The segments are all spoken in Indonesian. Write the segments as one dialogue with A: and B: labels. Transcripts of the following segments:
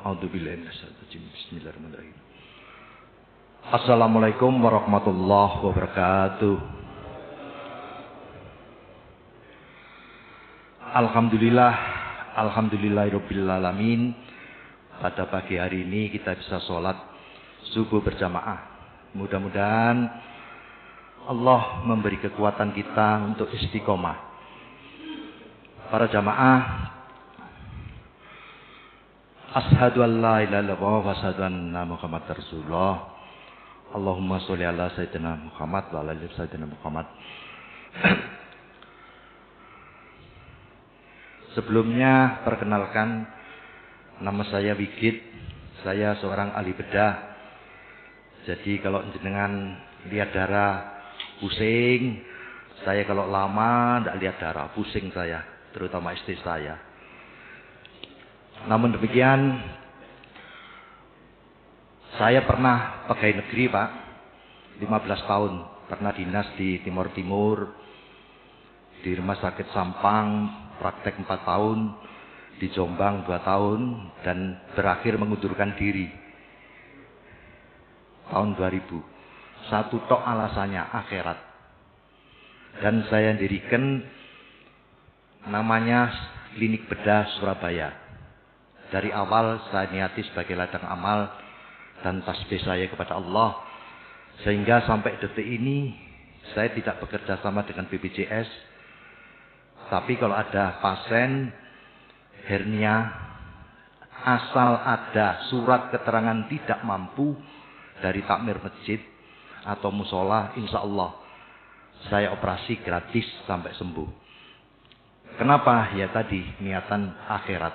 A: A'udzubillahi minasyaitonir rajim. Bismillahirrahmanirrahim. Assalamualaikum warahmatullahi wabarakatuh. Alhamdulillahirabbil alamin. Pada pagi hari ini kita bisa sholat subuh berjamaah. Mudah-mudahan Allah memberi kekuatan kita untuk istiqomah. Para jamaah, asyhadu an la ilaha illallah wa asyhadu anna Muhammadar Rasulullah. Allahumma sholli ala sayyidina Muhammad wa ala ali sayyidina Muhammad. Sebelumnya perkenalkan, nama saya Wigit. Saya seorang ahli bedah. Jadi kalau jenengan lihat darah pusing, saya kalau lama tidak lihat darah pusing saya, terutama istri saya. Namun demikian, saya pernah pegawai negeri, Pak. 15 tahun pernah dinas di Timur Timur, di Rumah Sakit Sampang, praktek 4 tahun, di Jombang 2 tahun, dan berakhir mengundurkan diri tahun 2000. Satu tok alasannya akhirat. Dan saya dirikan namanya Klinik Bedah Surabaya. Dari awal saya niati sebagai ladang amal dan tasbih saya kepada Allah. Sehingga sampai detik ini saya tidak bekerja sama dengan BPJS. Tapi kalau ada pasien hernia, asal ada surat keterangan tidak mampu dari takmir masjid atau musola, insya Allah saya operasi gratis sampai sembuh. Kenapa? Ya tadi, niatan akhirat.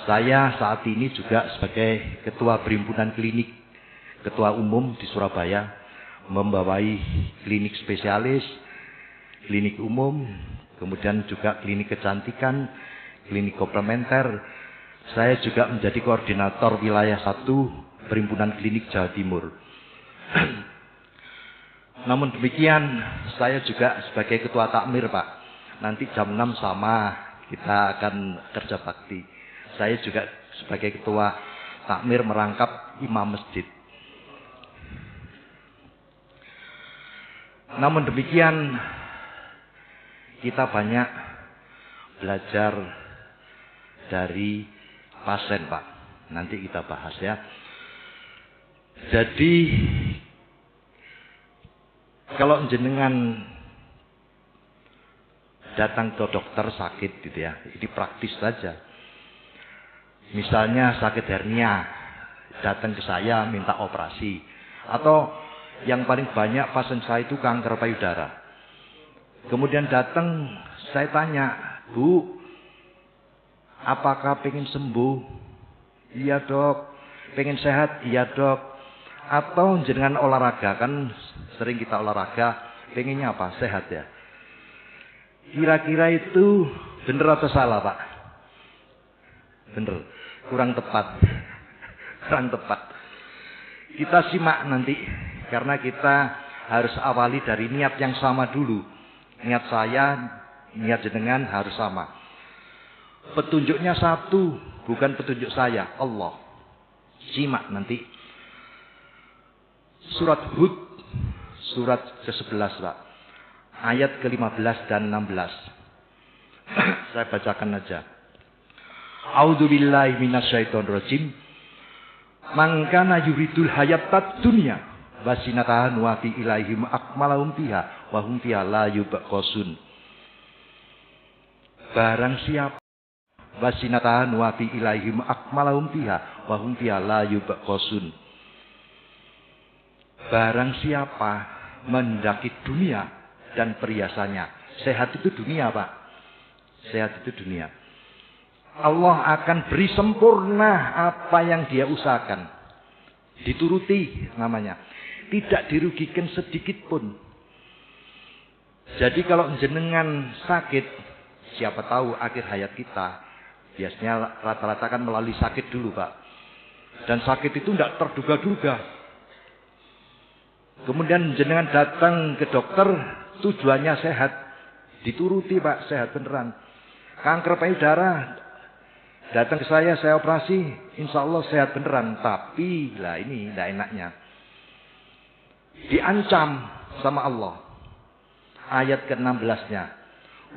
A: Saya saat ini juga sebagai ketua perhimpunan klinik, ketua umum di Surabaya, membawai klinik spesialis, klinik umum, kemudian juga klinik kecantikan, klinik komplementer. Saya juga menjadi koordinator wilayah 1 perhimpunan klinik Jawa Timur. Namun demikian, saya juga sebagai ketua takmir, Pak. Nanti jam 6 sama kita akan kerja bakti. Saya juga sebagai ketua takmir merangkap imam masjid. Namun demikian, kita banyak belajar dari pasien, Pak. Nanti kita bahas ya. Jadi kalau jenengan datang ke dokter sakit gitu ya, ini praktis saja. Misalnya sakit hernia, datang ke saya minta operasi. Atau yang paling banyak pasien saya itu kanker payudara. Kemudian datang, saya tanya, Bu, apakah pengen sembuh? Iya dok. Pengen sehat? Iya dok. Atau jenengan olahraga, kan sering kita olahraga, pengennya apa? Sehat ya. Kira-kira itu bener atau salah, Pak? Bener. Kurang tepat. Kurang tepat. Kita simak nanti, karena kita harus awali dari niat yang sama dulu. Niat saya, niat jenengan harus sama. Petunjuknya satu, bukan petunjuk saya, Allah. Simak nanti. Surat Hud, surat ke-11, Pak. Ayat ke-15 dan 16. Saya bacakan aja. A'udzubillahi minasyaitonirrajim. Man kana yuridul hayatad dunya wasinataha nuwati ilaihim akmalahum fiha wa hum fiha la yubqasun. Barang siapa wasinataha nuwati ilaihim akmalahum fiha wa hum fiha la yubqasun. Barang siapa mendaki dunia dan perhiasannya. Sehat itu dunia, Pak. Sehat itu dunia. Allah akan beri sempurna apa yang dia usahakan. Dituruti namanya. Tidak dirugikan sedikit pun. Jadi kalau jenengan sakit, siapa tahu akhir hayat kita, biasanya rata-rata kan melalui sakit dulu, Pak. Dan sakit itu tidak terduga-duga. Kemudian jenengan datang ke dokter, tujuannya sehat. Dituruti, Pak, sehat beneran. Kanker payudara, Datang ke saya operasi, insya Allah sehat beneran. Tapi, lah ini tidak enaknya. Diancam sama Allah. Ayat ke-16-nya.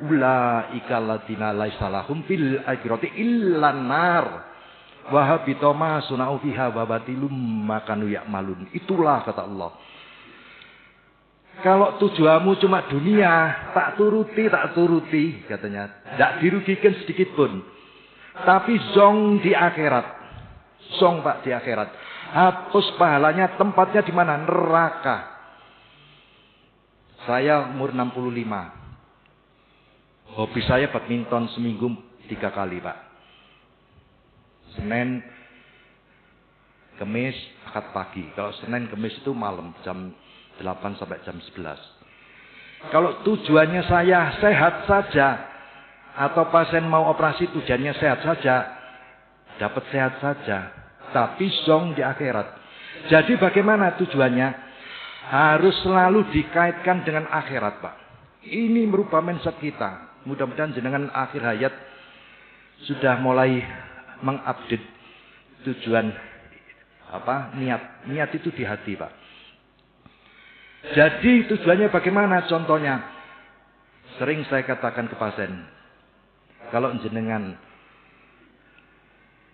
A: Ulaika alladziina laisa lahum fil akhirati illan nar. Wa habita ma sunau fiha wa batilum ma kanu ya'malun. Itulah kata Allah. Kalau tujuanmu cuma dunia, tak turuti katanya. Tidak dirugikan sedikit pun. Tapi zong di akhirat. Zong Pak di akhirat. Hapus pahalanya, tempatnya di mana? Neraka. Saya umur 65. Hobi saya badminton seminggu 3 kali Pak. Senin, Kemis, Ahad pagi. Kalau Senin, Kemis itu malam jam 8 sampai jam 11. Kalau tujuannya saya sehat saja, atau pasien mau operasi tujuannya sehat saja, dapat sehat saja, tapi zong di akhirat. Jadi bagaimana tujuannya? Harus selalu dikaitkan dengan akhirat Pak. Ini merubah mindset kita. Mudah-mudahan jenengan akhir hayat sudah mulai mengupdate tujuan niat itu di hati Pak. Jadi tujuannya bagaimana? Contohnya, sering saya katakan ke pasien, kalau jenengan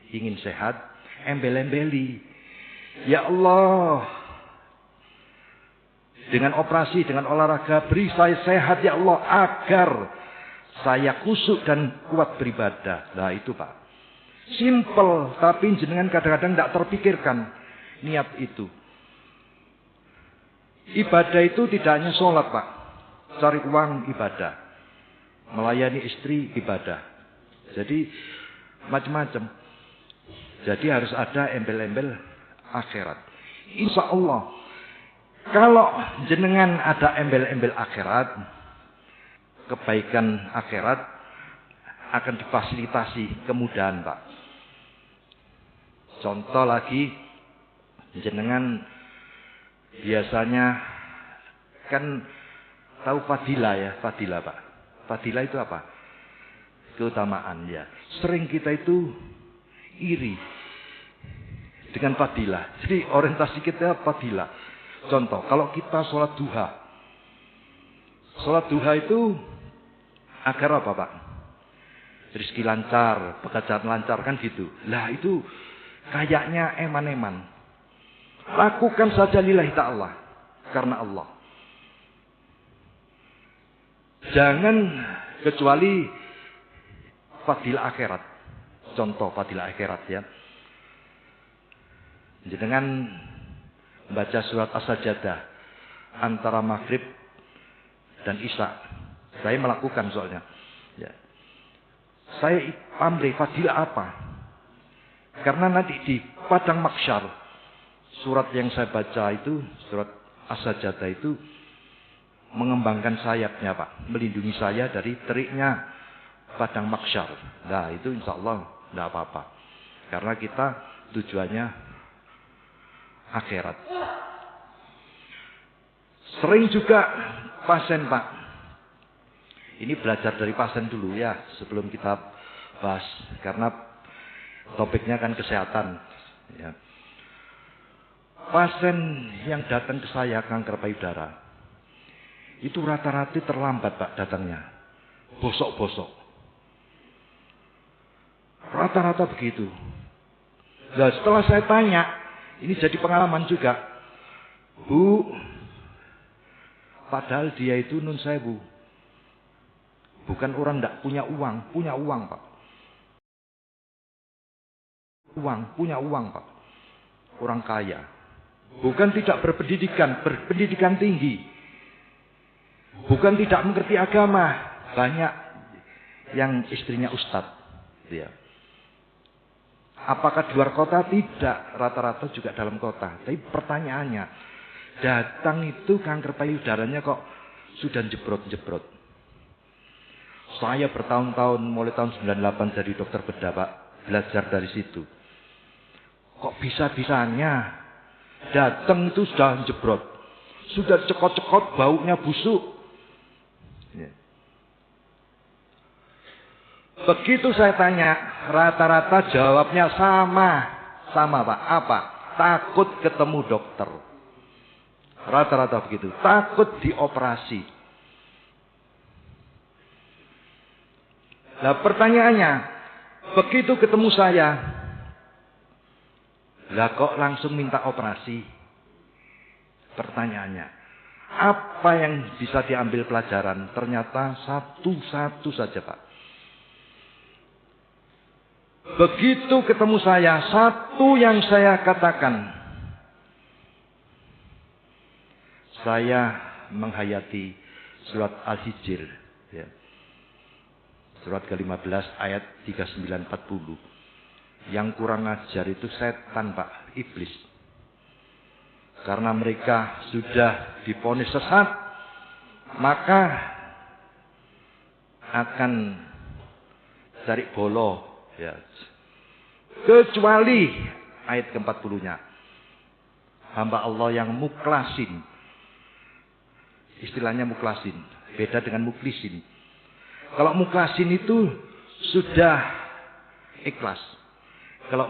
A: ingin sehat, embel-embeli. Ya Allah, dengan operasi, dengan olahraga, beri saya sehat ya Allah, agar saya khusyuk dan kuat beribadah. Nah itu Pak. Simple, tapi jenengan kadang-kadang tidak terpikirkan niat itu. Ibadah itu tidak hanya sholat Pak. Cari uang ibadah. Melayani istri ibadah. Jadi macam-macam. Jadi harus ada embel-embel akhirat. Insya Allah. Kalau jenengan ada embel-embel akhirat, kebaikan akhirat akan difasilitasi kemudahan Pak. Contoh lagi, jenengan biasanya kan tahu fadilah ya, fadilah Pak. Fadilah itu apa? Keutamaan ya. Sering kita itu iri dengan fadilah. Jadi orientasi kita fadilah. Contoh, kalau kita sholat duha. Sholat duha itu agar apa Pak? Rezeki lancar, pekerjaan lancar kan gitu. Lah itu kayaknya eman-eman. Lakukan saja lillahi ta'ala. Karena Allah. Jangan kecuali fadilah akhirat. Contoh fadilah akhirat ya. Dengan membaca surat As-Sajdah antara maghrib dan isya. Saya melakukan soalnya. Ya. Saya ambil fadilah apa? Karena nanti di padang mahsyar, surat yang saya baca itu, surat As-Sajdah itu mengembangkan sayapnya Pak, melindungi saya dari teriknya padang mahsyar. Nah itu insya Allah tidak apa-apa, karena kita tujuannya akhirat. Sering juga pasien Pak, ini belajar dari pasien dulu ya sebelum kita bahas, karena topiknya kan kesehatan ya. Pasien yang datang ke saya kanker payudara itu rata-rata terlambat Pak datangnya, bosok-bosok, rata-rata begitu. Nah setelah saya tanya, ini jadi pengalaman juga, Bu, padahal dia itu nun sewu, bukan orang tidak punya uang Pak, punya uang Pak, orang kaya, bukan tidak berpendidikan, berpendidikan tinggi, bukan tidak mengerti agama, banyak yang istrinya ustadz, ya. Apakah di luar kota? Tidak, rata-rata juga dalam kota. Tapi pertanyaannya, datang itu kanker payudaranya kok sudah jebrot-jebrot. Saya bertahun-tahun, mulai tahun 98 jadi dokter bedah Pak, belajar dari situ. Kok bisa-bisanya datang itu sudah jebrot, sudah cekot-cekot, baunya busuk. Ya. Begitu saya tanya, rata-rata jawabnya sama. Sama Pak, apa? Takut ketemu dokter. Rata-rata begitu, takut dioperasi. Nah pertanyaannya, begitu ketemu saya, lah kok langsung minta operasi? Pertanyaannya, apa yang bisa diambil pelajaran? Ternyata satu-satu saja Pak. Begitu ketemu saya, satu yang saya katakan, saya menghayati surat Al-Hijr, ya. Surat ke-15 ayat 39-40. Yang kurang ajar itu setan Pak, iblis. Karena mereka sudah divonis sesat, maka akan cari bolo, ya. Kecuali ayat ke-40-nya. Hamba Allah yang mukhlasin. Istilahnya mukhlasin, beda dengan muklisin. Kalau mukhlasin itu sudah ikhlas. Kalau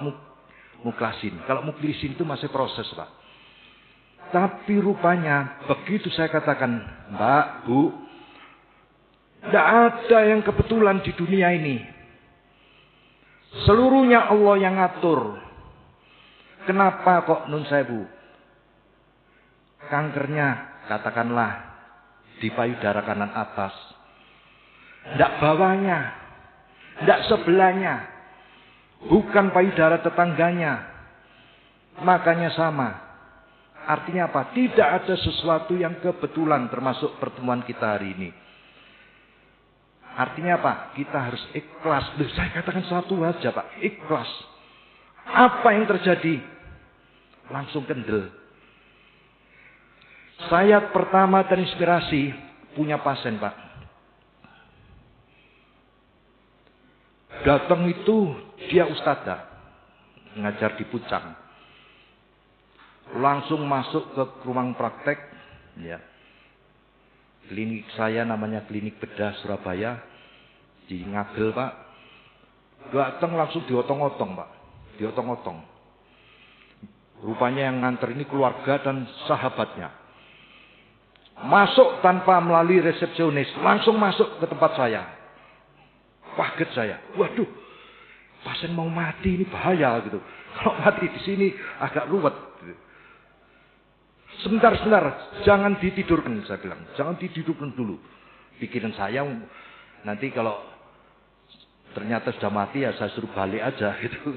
A: mukhlasin, kalau muklisin itu masih proses Pak. Tapi rupanya begitu saya katakan, Mbak, Bu, tidak ada yang kebetulan di dunia ini. Seluruhnya Allah yang ngatur. Kenapa kok nun sewu? Kankernya katakanlah di payudara kanan atas. Tidak bawahnya, tidak sebelahnya, bukan payudara tetangganya. Makanya sama. Artinya apa? Tidak ada sesuatu yang kebetulan termasuk pertemuan kita hari ini. Artinya apa? Kita harus ikhlas. Loh, saya katakan satu aja Pak, ikhlas. Apa yang terjadi? Langsung kendel. Saya pertama terinspirasi punya pasien Pak. Datang itu dia ustadzah, ngajar di Pucang. Langsung masuk ke ruang praktek, ya. Klinik saya namanya Klinik Bedah Surabaya, di Ngagel Pak. Datang langsung diotong-otong Pak, diotong-otong. Rupanya yang nganter ini keluarga dan sahabatnya. Masuk tanpa melalui resepsionis, langsung masuk ke tempat saya. Kaget saya, waduh, pasien mau mati ini bahaya gitu. Kalau mati di sini agak ruwet. Sebentar, jangan ditidurkan, saya bilang, jangan ditidurkan dulu. Pikiran saya nanti kalau ternyata sudah mati ya saya suruh balik aja gitu.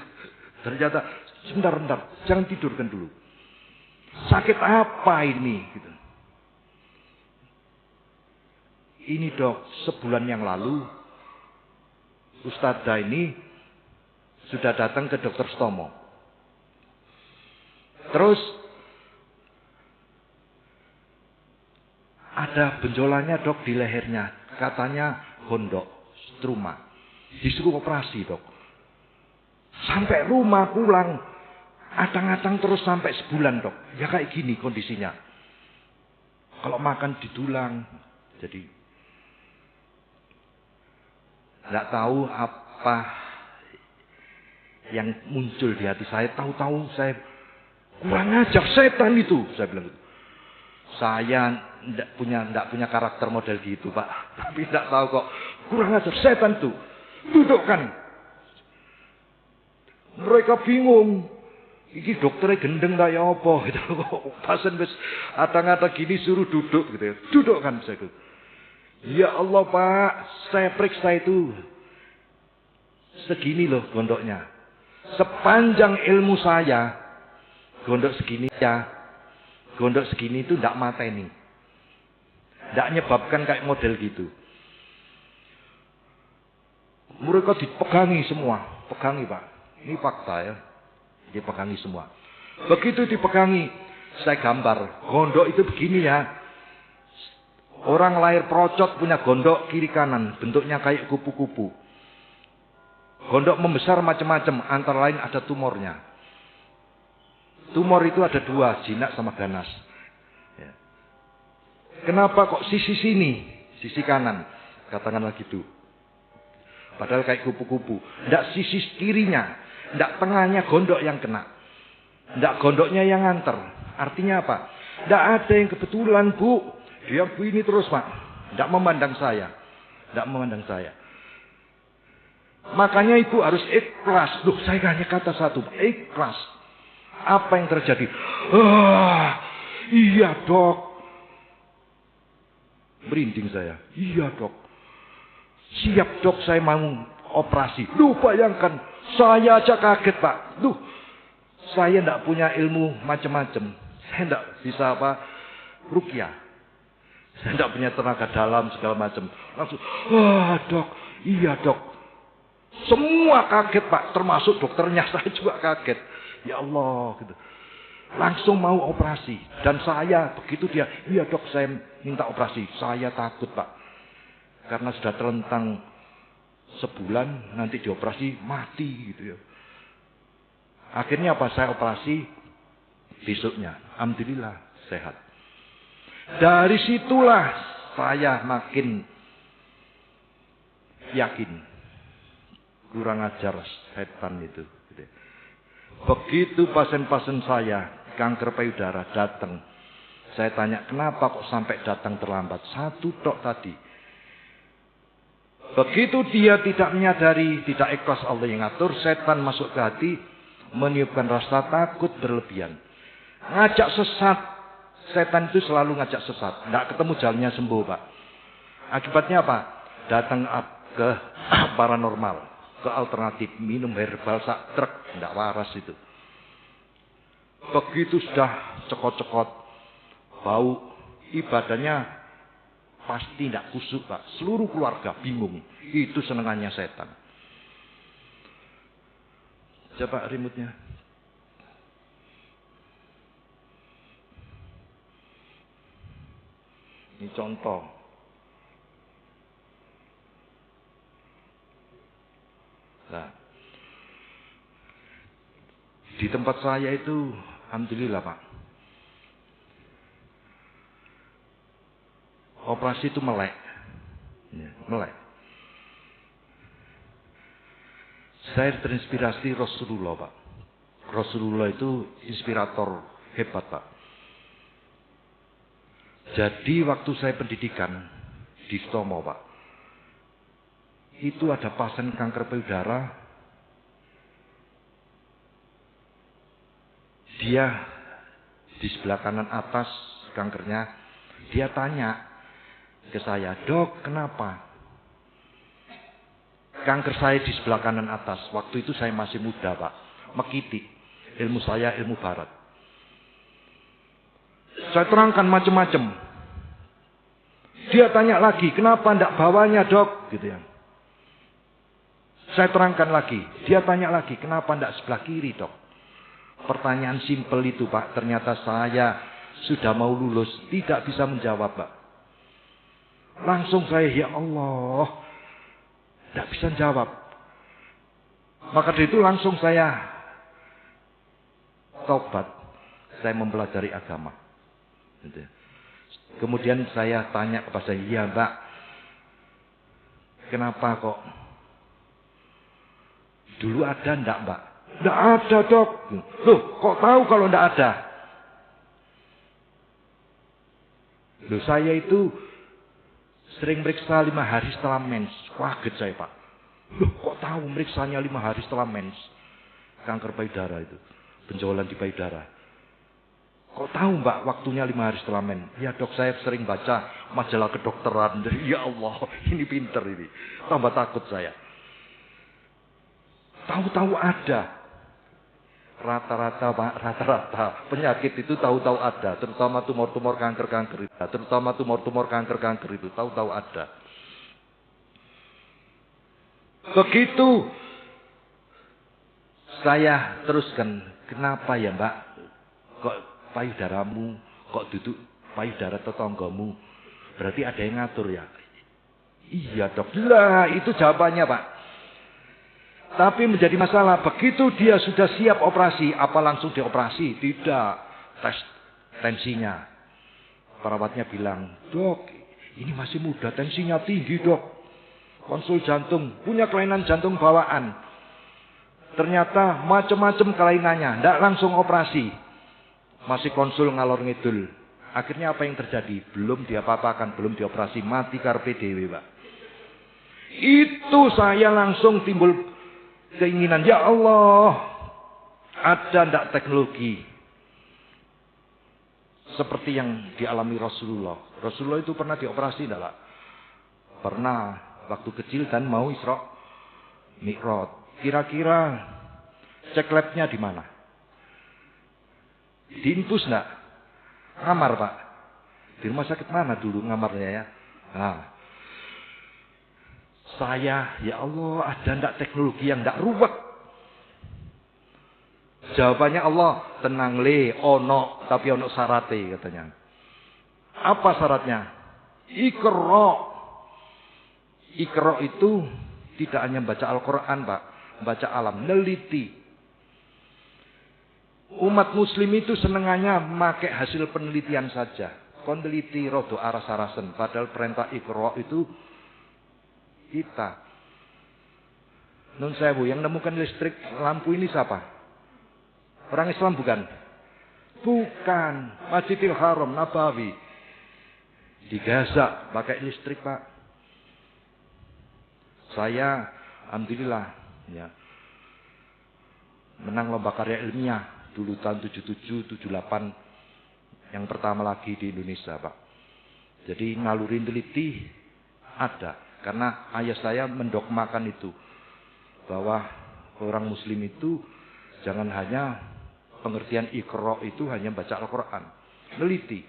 A: Ternyata sebentar, jangan tidurkan dulu. Sakit apa ini? Gitu. Ini Dok, sebulan yang lalu Ustadzah ini sudah datang ke dokter Stomo. Terus ada benjolannya Dok di lehernya. Katanya gondok, struma. Disuruh operasi Dok. Sampai rumah pulang, atang-atang terus sampai sebulan Dok. Ya kayak gini kondisinya. Kalau makan didulang, jadi nggak tahu apa yang muncul di hati saya. Tahu-tahu saya kurang ajar, setan itu, saya bilang gitu. Saya tidak punya karakter model gitu Pak. Tapi tidak tahu kok kurang ajar, setan itu. Dudukkan. Mereka bingung. Iki dokternya gendeng tak ya apa gitu. Pasien wis atang-atang gini suruh duduk gitu ya. Dudukkan saya gitu. Ya Allah Pak, saya periksa itu segini loh gondoknya. Sepanjang ilmu saya, gondok segini ya, gondok segini itu tidak mateni, tidak menyebabkan kayak model gitu. Mereka dipegangi semua, pegangi Pak. Ini fakta ya, dipegangi semua. Begitu dipegangi, saya gambar gondok itu begini ya. Orang lahir procot punya gondok kiri kanan, bentuknya kayak kupu-kupu. Gondok membesar macam-macam, antara lain ada tumornya. Tumor itu ada dua, jinak sama ganas. Ya. Kenapa kok sisi sini, sisi kanan, katakanlah gitu. Padahal kayak kupu-kupu. Tidak sisi kirinya. Tidak tengahnya gondok yang kena. Tidak gondoknya yang nganter. Artinya apa? Tidak ada yang kebetulan, Bu. Dia begini terus, Pak. Tidak memandang saya. Tidak memandang saya. Makanya ibu harus ikhlas. Loh, saya hanya kata satu. Ikhlas. Apa yang terjadi? Iya, Dok. Merinding saya. Iya, Dok. Siap, Dok, saya mau operasi. Duh, bayangkan. Saya aja kaget, Pak. Duh, saya tidak punya ilmu macam-macam. Saya tidak bisa ruqyah. Saya tidak punya tenaga dalam segala macam. Langsung, Dok. Iya, Dok. Semua kaget, Pak. Termasuk dokternya, saya juga kaget. Ya Allah, gitu. Langsung mau operasi. Dan saya, begitu dia, iya, Dok, saya minta operasi. Saya takut, Pak. Karena sudah terlentang sebulan, nanti dioperasi, mati gitu ya. Akhirnya apa? Saya operasi besoknya. Alhamdulillah, sehat. Dari situlah saya makin yakin. Kurang ajar setan itu. Begitu pasien-pasien saya, kanker payudara datang. Saya tanya, kenapa kok sampai datang terlambat? Satu tok tadi. Begitu dia tidak menyadari, tidak ikhlas Allah yang ngatur, setan masuk ke hati, meniupkan rasa takut berlebihan. Ngajak sesat. Setan itu selalu ngajak sesat. Tidak ketemu jalannya sembuh, Pak. Akibatnya apa? Datang ke paranormal, ke alternatif, minum herbal sak truk, tidak waras itu. Begitu sudah cekot-cekot, bau, ibadahnya pasti tidak kusuk, Pak. Seluruh keluarga bingung. Itu senengannya setan. Coba remote-nya. Ini contoh. Nah, di tempat saya itu, alhamdulillah, Pak. Operasi itu melek. Ya, melek. Saya terinspirasi Rasulullah, Pak. Rasulullah itu inspirator hebat, Pak. Jadi waktu saya pendidikan di Stomo, Pak. Itu ada pasien kanker payudara. Dia di sebelah kanan atas kankernya. Dia tanya ke saya, Dok, kenapa? Kanker saya di sebelah kanan atas. Waktu itu saya masih muda, Pak. Mekiti. Ilmu saya ilmu barat. Saya terangkan macam-macam. Dia tanya lagi, kenapa tidak bawanya, Dok? Gitu ya. Saya terangkan lagi. Dia tanya lagi, kenapa tidak sebelah kiri, Dok? Pertanyaan simpel itu, Pak. Ternyata saya sudah mau lulus. Tidak bisa menjawab, Pak. Langsung saya, ya Allah, tidak bisa jawab. Maka dari itu langsung saya taubat. Saya mempelajari agama. Kemudian saya tanya kepada saya, ya Mbak, kenapa kok dulu ada enggak, Mbak? Enggak ada, Dok. Loh, kok tahu kalau enggak ada? Loh, saya itu sering meriksa 5 hari setelah mens. Kaget saya, Pak. Loh, kok tahu meriksanya 5 hari setelah mens? Kanker payudara itu. Benjolan di payudara. Kok tahu, Mbak, waktunya 5 hari setelah mens? Ya, Dok, saya sering baca majalah kedokteran. Ya Allah, ini pinter ini. Tambah takut saya. Tahu-tahu ada. Rata-rata, Pak, rata-rata penyakit itu tahu-tahu ada, terutama tumor-tumor kanker-kanker itu, terutama tumor-tumor kanker-kanker itu tahu-tahu ada. Begitu saya teruskan, kenapa ya, Mbak, kok payudaramu, kok duduk payudara tetanggamu, berarti ada yang ngatur ya? Iya, Dok. Lah, itu jawabannya, Pak. Tapi menjadi masalah, begitu dia sudah siap operasi, apa langsung dioperasi? Tidak, tes tensinya. Perawatnya bilang, Dok, ini masih muda, tensinya tinggi, Dok. konsul jantung, punya kelainan jantung bawaan. Ternyata macam-macam kelainannya, tidak langsung operasi. Masih konsul ngalor ngidul. Akhirnya apa yang terjadi? Belum diapa-apakan, belum dioperasi, mati karpe dewe, Pak. Itu saya langsung timbul keinginan, ya Allah, ada ndak teknologi seperti yang dialami Rasulullah. Rasulullah itu pernah dioperasi enggak, Pak? Pernah, waktu kecil dan mau Isra Mi'raj. Kira-kira cek labnya di mana? Di infus enggak? Ngamar, Pak. Di rumah sakit mana dulu ngamarnya ya? Nah, saya, ya Allah, ada ndak teknologi yang ndak ruwet? Jawabannya Allah, tenang le, ono, tapi ono syarate katanya. Apa syaratnya? Iqra. Iqra itu tidak hanya baca Al-Quran, Pak. Baca alam, neliti. Umat muslim itu senengannya memakai hasil penelitian saja. Kon teliti rodo aras-arasen. Padahal perintah Iqra itu kita. Nun sewu, yang nemukan listrik lampu ini siapa? Orang Islam bukan? Bukan. Masjidil Haram, Nabawi. Di Gaza pakai listrik, Pak. Saya, alhamdulillah, ya, menang lomba karya ilmiah dulu tahun 77, 78, yang pertama lagi di Indonesia, Pak. Jadi ngalurin teliti ada, karena ayah saya mendogmakan itu, bahwa orang Muslim itu jangan hanya pengertian Iqra itu hanya baca Al-Quran, teliti.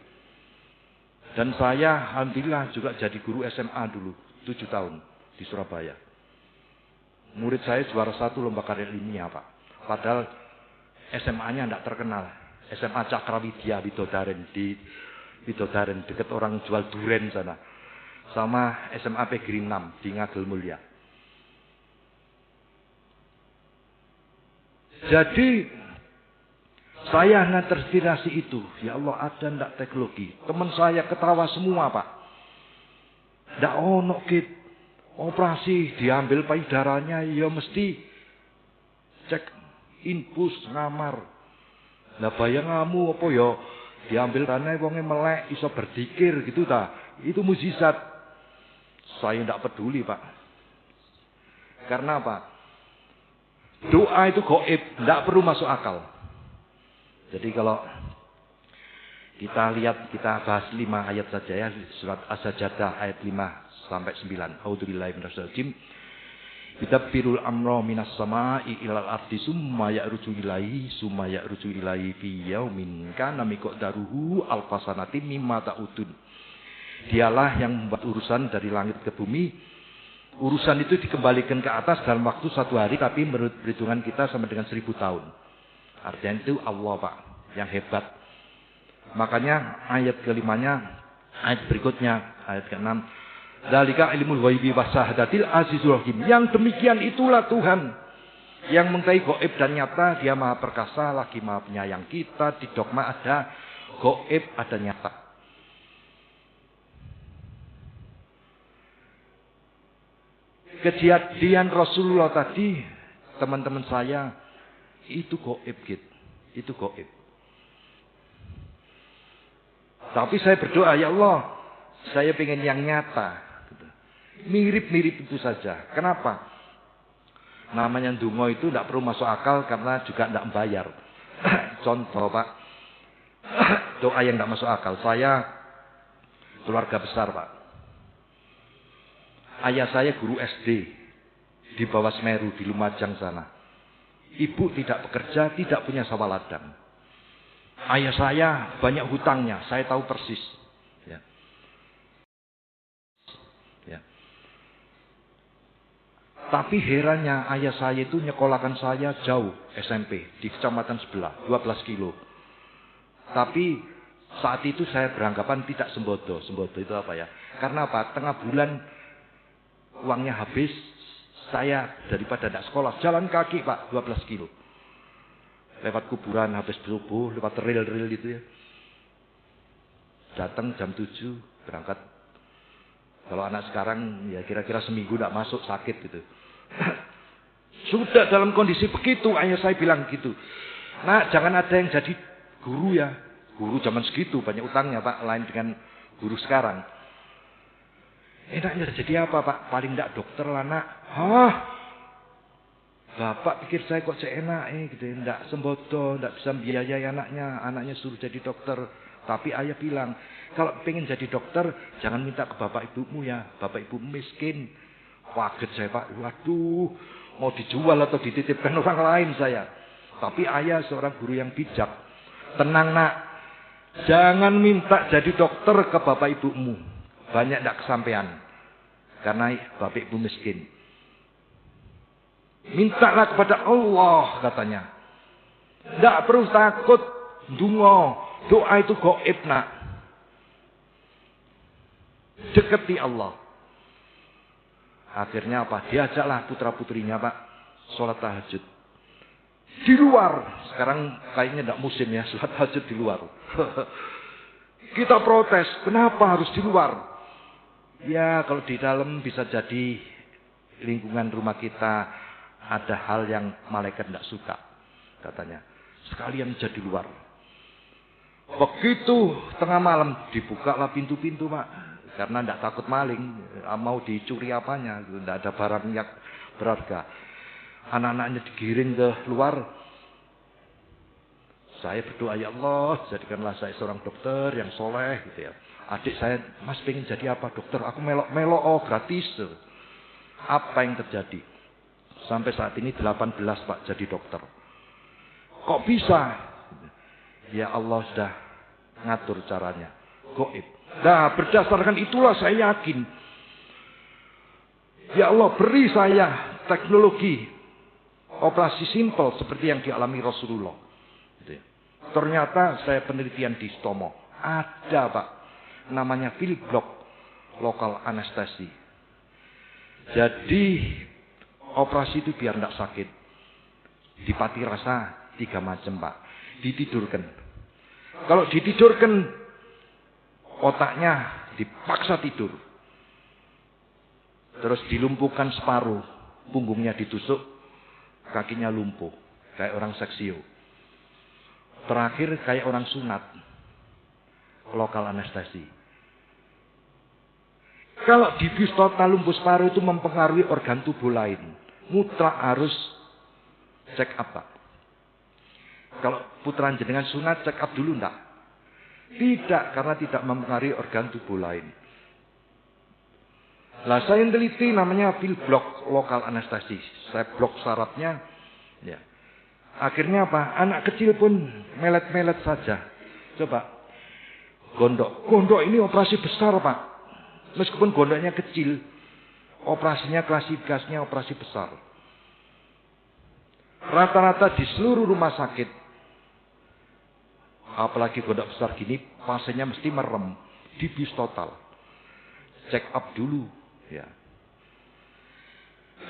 A: Dan saya alhamdulillah juga jadi guru SMA dulu 7 tahun di Surabaya. Murid saya juara 1 lomba karya ilmiah, Pak. Padahal SMA-nya tidak terkenal. SMA Cakrawidya Widodaren di Widodaren dekat orang jual duren sana. Sama SMA Pegiri 6 di Ngagel Mulia. Jadi saya hanya terinspirasi itu. Ya Allah, ada ndak teknologi? Teman saya ketawa semua, Pak. Ndak ono kit. Operasi diambil payudaranya, ya mesti cek infus ngamar. Lah bayang kamu apa ya? Diambil karena wonge melek iso berzikir gitu ta. Itu mukjizat. Saya ndak peduli, Pak. Karena apa? Doa itu gaib, ndak perlu masuk akal. Jadi kalau kita lihat, kita bahas 5 ayat saja ya, surat As-Sajdah ayat 5 sampai 9. A'udzubillahi minasyaitonir rajim. Bidabbirul amra minas sama'i ilal ardi summa ya'ruju ilaihi fi yaumin kana miqdaruhu alfasanati mimma ta'udun. Dialah yang membuat urusan dari langit ke bumi. Urusan itu dikembalikan ke atas dalam waktu 1 hari, tapi menurut perhitungan kita sama dengan 1000 tahun. Artinya itu Allah, Pak, yang hebat. Makanya ayat kelimanya, ayat berikutnya, ayat ke-6. Dzalika ilmul ghaibi wasyahadatil azizul hakim. Yang demikian itulah Tuhan yang mengetahui gaib dan nyata. Dia Maha Perkasa, lagi Maha Penyayang. Kita di dogma ada gaib, ada nyata. Kejadian Rasulullah tadi, teman-teman saya, itu gaib gitu. Itu gaib. Tapi saya berdoa, ya Allah, saya pengen yang nyata. Mirip-mirip itu saja. Kenapa? Namanya ndonga itu tidak perlu masuk akal karena juga tidak membayar. Contoh, Pak, doa yang tidak masuk akal. Saya keluarga besar, Pak. Ayah saya guru SD di bawah Semeru di Lumajang sana. Ibu tidak bekerja, tidak punya sawah ladang. Ayah saya banyak hutangnya, saya tahu persis. Ya. Ya. Tapi herannya ayah saya itu nyekolahkan saya jauh SMP di kecamatan sebelah, 12 kilo. Tapi saat itu saya beranggapan tidak sembodo. Sembodo itu apa ya? Karena apa? Tengah bulan uangnya habis, saya daripada tidak sekolah, jalan kaki, Pak, 12 kilo. Lewat kuburan habis subuh, lewat rel-rel itu ya. Datang jam 7, berangkat Kalau anak sekarang ya kira-kira seminggu tidak masuk sakit gitu. Sudah dalam kondisi begitu, ayah saya bilang gitu. Nah, jangan ada yang jadi guru ya. Guru zaman segitu banyak utangnya Pak, lain dengan guru sekarang. Enaknya jadi apa Pak? Paling tidak dokter lah nak. Hah? Bapak pikir saya kok enak gitu ya. Tidak sembodo, tidak bisa biayai anaknya. Anaknya suruh jadi dokter. Tapi ayah bilang, kalau pengen jadi dokter, jangan minta ke bapak ibumu ya. Bapak ibu miskin. Kaget saya Pak. Waduh, mau dijual atau dititipkan orang lain saya. Tapi ayah seorang guru yang bijak. Tenang nak. Jangan minta jadi dokter ke bapak ibumu. Banyak tidak kesampaian. Karena bapak ibu miskin. Mintalah kepada Allah katanya. Tidak perlu takut. Dungo. Doa itu gaib nak. Deketi Allah. Akhirnya apa? Diajaklah putra putrinya Pak. Sholat tahajud. Di luar. Sekarang kayaknya tidak musim ya. Sholat tahajud di luar. Kita protes. Kenapa harus di luar? Ya kalau di dalam bisa jadi lingkungan rumah kita ada hal yang malaikat tidak suka. Katanya. Sekalian jadi luar. Begitu tengah malam dibukalah pintu-pintu Pak. Karena tidak takut maling. Mau dicuri apanya. Tidak ada barang yang berharga. Anak-anaknya digiring ke luar. Saya berdoa, ya Allah, jadikanlah saya seorang dokter yang soleh gitu ya. Adik saya, Mas pengen jadi apa dokter? Aku melok-melok, oh gratis. Apa yang terjadi? Sampai saat ini 18 Pak jadi dokter. Kok bisa? Ya Allah sudah ngatur caranya. Gaib. Nah berdasarkan itulah saya yakin. Ya Allah beri saya teknologi operasi simpel seperti yang dialami Rasulullah. Gitu ya. Ternyata saya penelitian di Stomo. Ada Pak. Namanya field block lokal anestesi. Jadi operasi itu biar tidak sakit. Dipati rasa 3 macam Pak. Ditidurkan. Kalau ditidurkan otaknya dipaksa tidur. Terus dilumpuhkan separuh. Punggungnya ditusuk. Kakinya lumpuh. Kayak orang seksio. Terakhir kayak orang sunat. Lokal anestesi. Kalau dibius total lumpuh separuh itu mempengaruhi organ tubuh lain. Mutlak harus check up Pak. Kalau putraan jenengan sunat check up dulu enggak? Tidak, karena tidak mempengaruhi organ tubuh lain. Lah saya teliti namanya pil blok lokal anestesi. Saya blok sarafnya. Ya. Akhirnya apa? Anak kecil pun melet-melet saja. Coba. Gondok. Gondok ini operasi besar Pak. Meskipun gondoknya kecil. Operasinya klasifikasinya operasi besar. Rata-rata di seluruh rumah sakit. Apalagi gondok besar gini, pasiennya mesti merem, dibius total. Check up dulu, ya.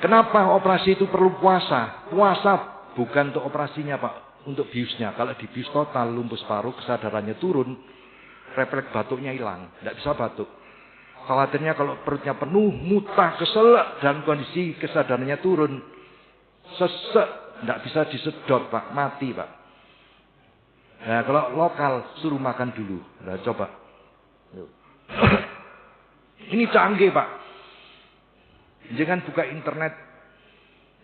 A: Kenapa operasi itu perlu puasa? Puasa bukan untuk operasinya Pak, untuk biusnya. Kalau dibius total, lumpuh separuh, kesadarannya turun, refleks batuknya hilang, tidak bisa batuk. Khawatirnya kalau perutnya penuh, mutah, keselak, dan kondisi kesadarannya turun, sesek, tidak bisa disedot Pak, mati Pak. Nah kalau lokal suruh makan dulu. Nah coba. Ini canggih Pak. Jangan buka internet.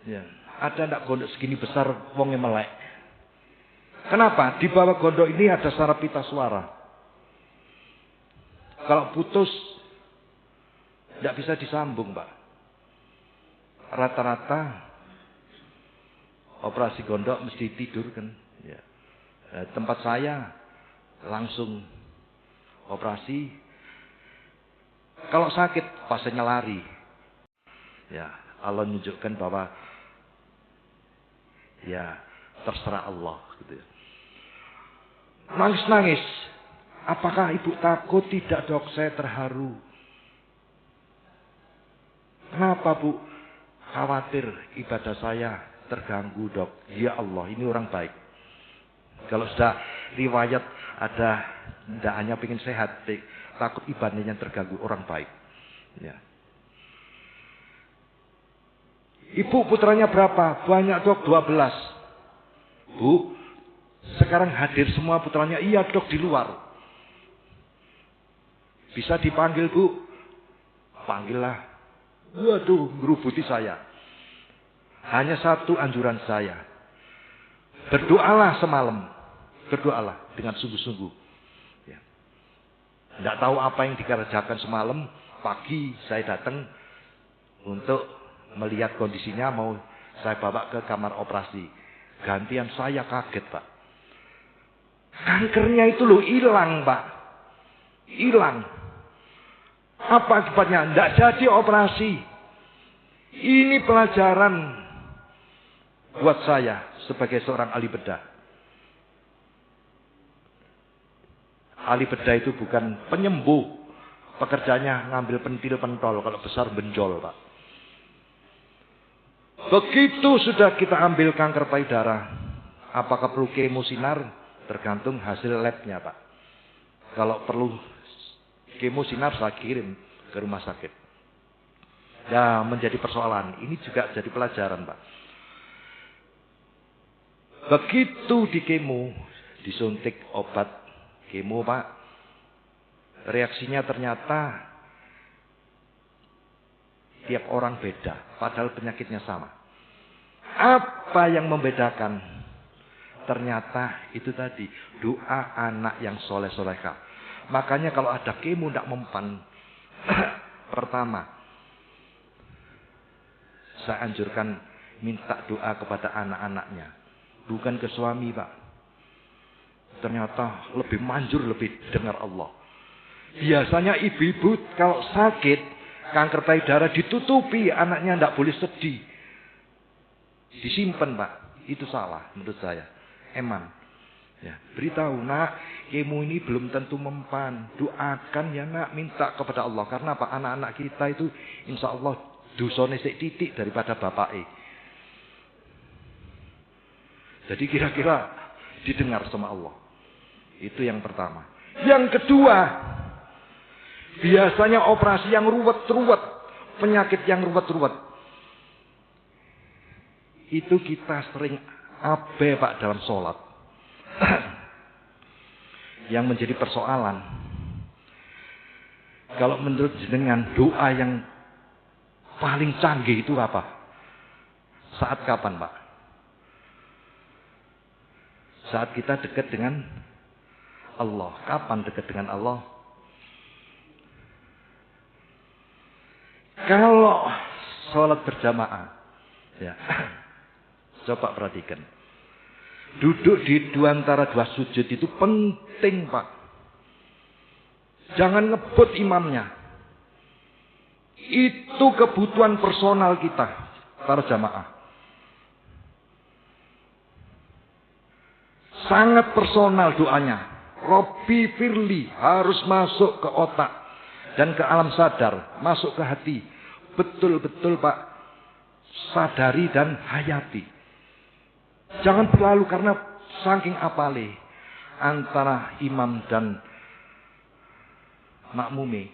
A: Ya, ada ndak gondok segini besar wongnya melek. Kenapa? Di bawah gondok ini ada saraf pita suara. Kalau putus tidak bisa disambung Pak. Rata-rata operasi gondok mesti tidur kan. Ya. Tempat saya langsung operasi. Kalau sakit pasiennya lari. Ya, Allah menunjukkan bahwa ya terserah Allah gitu ya. Nangis-nangis. Apakah ibu takut? Tidak dok, saya terharu. Kenapa bu? Khawatir ibadah saya terganggu dok. Ya Allah, ini orang baik. Kalau sudah riwayat ada tidak hanya pengen sehat, takut ibadahnya terganggu, orang baik.
B: Ya. Ibu putranya berapa? Banyak dok, 12. Bu, sekarang hadir semua putranya. Iya dok, di luar. Bisa dipanggil bu? Panggillah. Waduh, ngerubuti saya. Hanya satu anjuran saya. Berdoalah semalam. Berdoalah dengan sungguh-sungguh. Ya. Tidak tahu apa yang dikerjakan semalam. Pagi saya datang untuk melihat kondisinya. Mau saya bawa ke kamar operasi. Gantian saya kaget pak. Kankernya itu loh hilang pak. Hilang. Apa akibatnya? Tidak jadi operasi. Ini pelajaran buat saya sebagai seorang ahli bedah. Ahli bedah itu bukan penyembuh. Pekerjaannya ngambil pentil pentol. Kalau besar benjol pak. Begitu sudah kita ambil kanker payudara. Apakah perlu kemo sinar? Tergantung hasil labnya pak. Kalau perlu kemo sinar saya kirim ke rumah sakit. Ya menjadi persoalan. Ini juga jadi pelajaran pak. Begitu di kemo, disuntik obat kemo pak. Reaksinya ternyata tiap orang beda. Padahal penyakitnya sama. Apa yang membedakan? Ternyata itu tadi. Doa anak yang soleh-solehah. Makanya kalau ada kemo tidak mempan. Pertama. Saya anjurkan minta doa kepada anak-anaknya. Bukan ke suami pak. Ternyata lebih manjur, lebih dengar Allah. Biasanya ibu-ibu kalau sakit kanker payudara ditutupi. Anaknya tidak boleh sedih. Disimpan pak. Itu salah menurut saya. Eman. Ya, beritahu nak, kemo ini belum tentu mempan. Doakan ya nak, minta kepada Allah. Karena apa? Anak-anak kita itu insya Allah dosane sik titik daripada bapake. Jadi kira-kira didengar sama Allah. Itu yang pertama. Yang kedua, biasanya operasi yang ruwet-ruwet, penyakit yang ruwet-ruwet. Itu kita sering abe pak dalam sholat. Yang menjadi persoalan. Kalau menurut jenengan doa yang paling canggih itu apa? Saat kapan pak? Saat kita dekat dengan Allah. Kapan dekat dengan Allah? Kalau sholat berjamaah. Ya. Coba perhatikan. Duduk di antara dua sujud itu penting pak. Jangan ngebut imamnya. Itu kebutuhan personal kita. Para jamaah. Sangat personal doanya. Robbi firli harus masuk ke otak. Dan ke alam sadar. Masuk ke hati. Betul-betul pak. Sadari dan hayati. Jangan berlalu karena saking apale antara imam dan makmumi.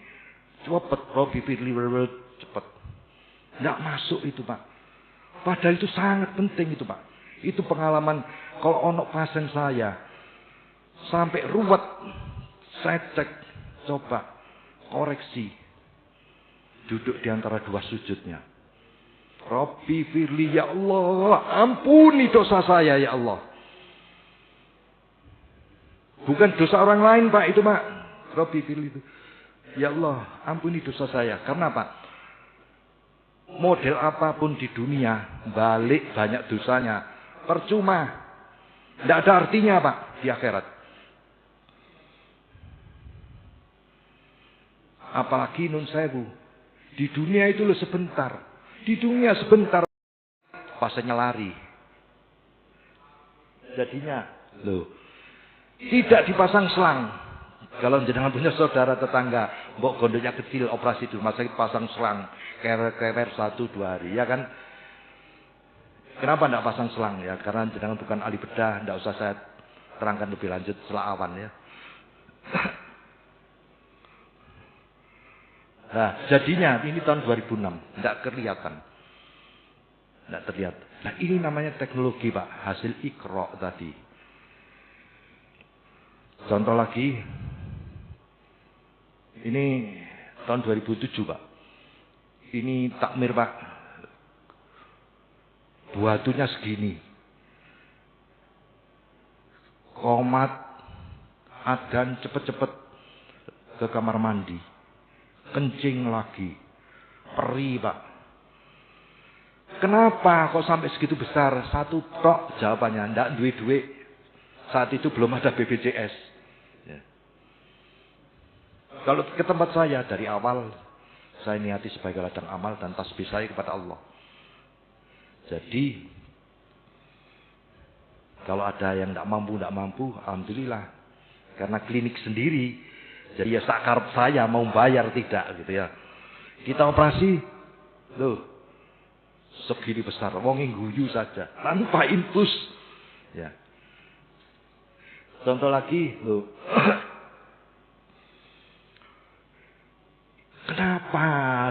B: Cepet, Robbi firli cepet. Nggak masuk itu pak. Padahal itu sangat penting itu pak. Itu pengalaman kalau onok pasien saya sampai ruwet, saya cek, coba koreksi, duduk di antara dua sujudnya. Robbi firli ya Allah, ampuni dosa saya ya Allah. Bukan dosa orang lain pak itu pak. Robbi firli itu. Ya Allah, ampuni dosa saya. Karena pak, model apapun di dunia, balik banyak dosanya, percuma. Tidak ada artinya pak di akhirat. Apalagi nun sewu. Di dunia itu loh sebentar. Di dunia sebentar pasnya lari. Jadinya loh tidak dipasang selang. Kalau jenengan punya saudara tetangga, mbok gondonya kecil operasi di rumah sakit pasang selang, kerer 1-2 hari, ya kan? Kenapa tidak pasang selang ya? Karena jenengan bukan ahli bedah, tidak usah saya terangkan lebih lanjut setelah awan ya.
A: Nah, jadinya ini tahun 2006, tidak kelihatan. Tidak terlihat. Nah, ini namanya teknologi, Pak, hasil Iqra tadi. Contoh lagi, ini tahun 2007, Pak. Ini takmir, Pak. Buatunya segini. Komat, adzan cepet-cepet ke kamar mandi. Kencing lagi. Perih, Pak. Kenapa kok sampai segitu besar? Satu tok jawabannya. Ndak duit-duit. Saat itu belum ada BPJS. Ya. Kalau ke tempat saya dari awal, saya niati sebagai ladang amal dan tasbih saya kepada Allah. Jadi, kalau ada yang tidak mampu, alhamdulillah. Karena klinik sendiri, jadi ya sakar saya mau bayar tidak gitu ya. Kita operasi, loh, segini besar, wong guyu saja, tanpa infus. Ya. Contoh lagi, loh. Kenapa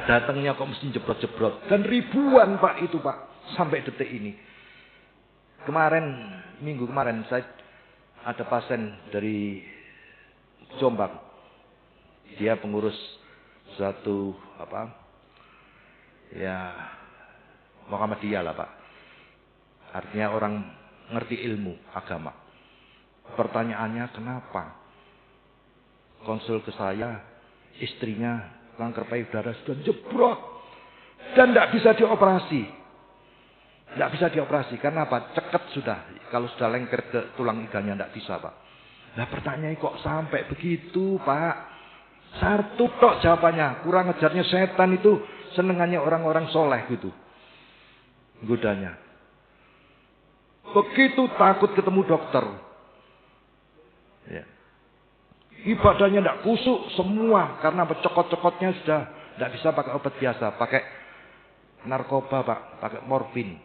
A: datangnya kok mesti jebrot-jebrot? Dan ribuan, Pak, itu, Pak, sampai detik ini. Minggu kemarin saya ada pasien dari Jombang. Dia pengurus satu Muhammadiyah lah, Pak. Artinya orang ngerti ilmu agama. Pertanyaannya, kenapa konsul ke saya, istrinya kanker payudara sudah jebrot dan tidak bisa dioperasi. Tidak bisa dioperasi karena apa? Ceket sudah. Kalau sudah lengket ke tulang iganya tidak bisa, Pak. Nah, pertanyaannya kok sampai begitu, Pak? Satu tok jawabannya. Kurang ajarnya setan itu senengannya orang-orang soleh gitu. Godanya. Begitu takut ketemu dokter. Ya. Ibadahnya tidak kusuk semua. Karena cokot-cokotnya sudah tidak bisa pakai obat biasa. Pakai narkoba, Pak. Pakai morfin.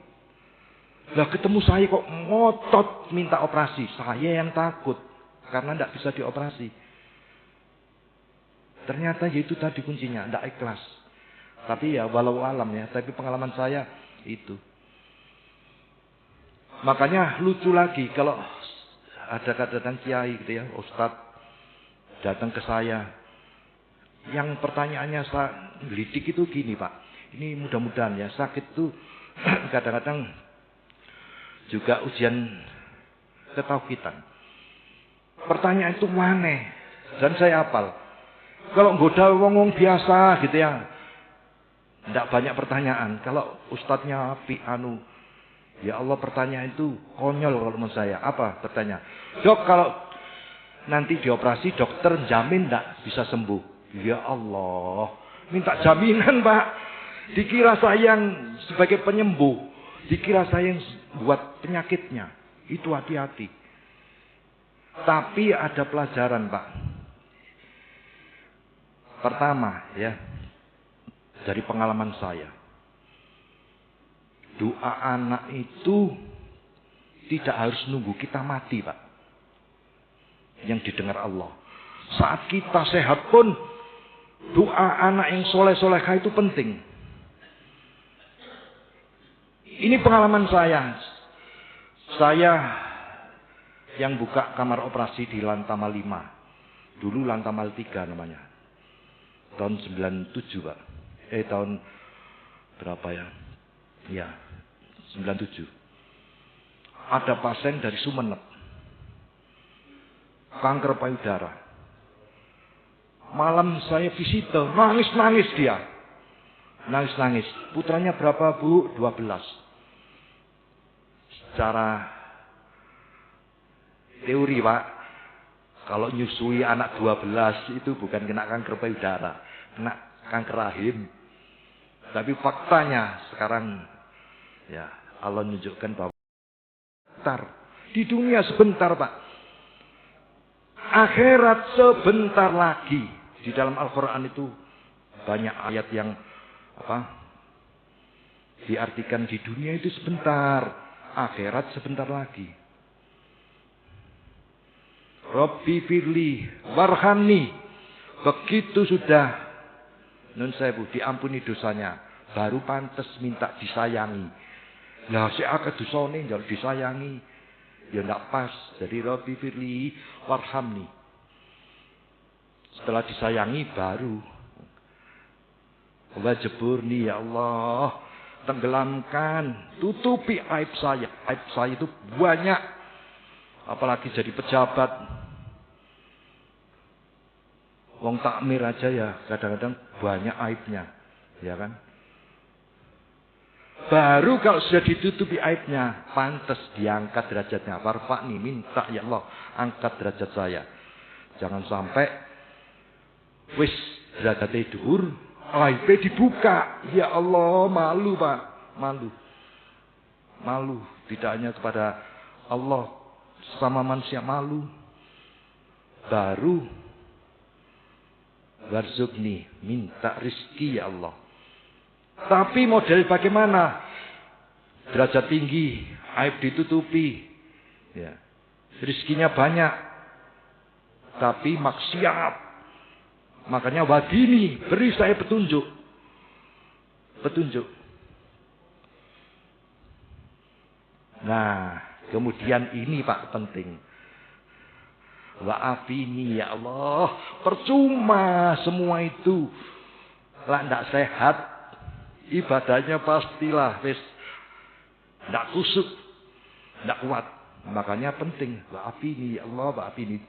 A: Lah ketemu saya kok ngotot minta operasi. Saya yang takut. Karena tidak bisa dioperasi. Ternyata itu tadi kuncinya. Tidak ikhlas. Tapi ya walau alam ya. Tapi pengalaman saya itu. Makanya lucu lagi. Kalau ada kadang kiai gitu ya. Ustadz datang ke saya. Yang pertanyaannya saya gelidik itu gini, Pak. Ini mudah-mudahan ya. Sakit itu kadang-kadang juga ujian ketauhidan. Pertanyaan itu aneh. Dan saya hafal. Kalau goda wong biasa gitu ya. Tidak banyak pertanyaan. Kalau ustadznya ya Allah, pertanyaan itu konyol kalau menurut saya. Apa pertanyaan? Dok, kalau nanti dioperasi dokter jamin tidak bisa sembuh. Ya Allah. Minta jaminan, Pak. Dikira saya yang sebagai penyembuh. Dikira saya yang buat penyakitnya. Itu hati-hati. Tapi ada pelajaran, Pak. Pertama ya, dari pengalaman saya. Doa anak itu tidak harus nunggu kita mati, Pak. Yang didengar Allah. Saat kita sehat pun, doa anak yang soleh-solehah itu penting. Ini pengalaman saya. Saya yang buka kamar operasi di Lantamal 5. Dulu Lantamal 3 namanya. Tahun 97, Pak. Tahun berapa ya? Ya, 97. Ada pasien dari Sumeneb. Kanker payudara. Malam saya visite, nangis-nangis dia. Nangis-nangis. Putranya berapa, Bu? 12. Secara teori, Pak, kalau nyusui anak 12 itu bukan kena kanker payudara, kena kanker rahim. Tapi faktanya sekarang ya Allah menunjukkan bahwa sebentar di dunia sebentar, Pak. Akhirat sebentar lagi. Di dalam Al-Quran itu banyak ayat yang diartikan di dunia itu sebentar, akhirat sebentar lagi. Rabbi firli warhamni. Begitu sudah
B: Nun sewu, diampuni dosanya. Baru pantas minta disayangi. Lah si akeh dosane njaluk disayangi. Ya ndak pas. Jadi Rabbi firli warhamni. Setelah disayangi baru wajiburni ya Allah, tenggelamkan, tutupi aib saya. Aib saya itu banyak. Apalagi jadi pejabat. Wong takmir aja ya kadang-kadang banyak aibnya, ya kan? Baru kalau sudah ditutupi aibnya, pantas diangkat derajatnya. Warfa'ni, minta ya Allah, angkat derajat saya. Jangan sampai wis derajatnya dhuwur, aibnya dibuka. Ya Allah, malu Pak, malu. Malu, tidak hanya kepada Allah, sama manusia malu. Baru warzuqni, minta rizki ya Allah. Tapi model bagaimana? Derajat tinggi, aib ditutupi, ya. Rizkinya banyak, tapi maksiat. Makanya wadini, beri saya petunjuk. Petunjuk. Nah, kemudian ini Pak penting. Wa'afini ya Allah. Percuma semua itu. Lah ndak sehat. Ibadahnya pastilah wis ndak kusuk. Ndak kuat. Makanya penting. Wa'afini ya Allah. Wa'afini.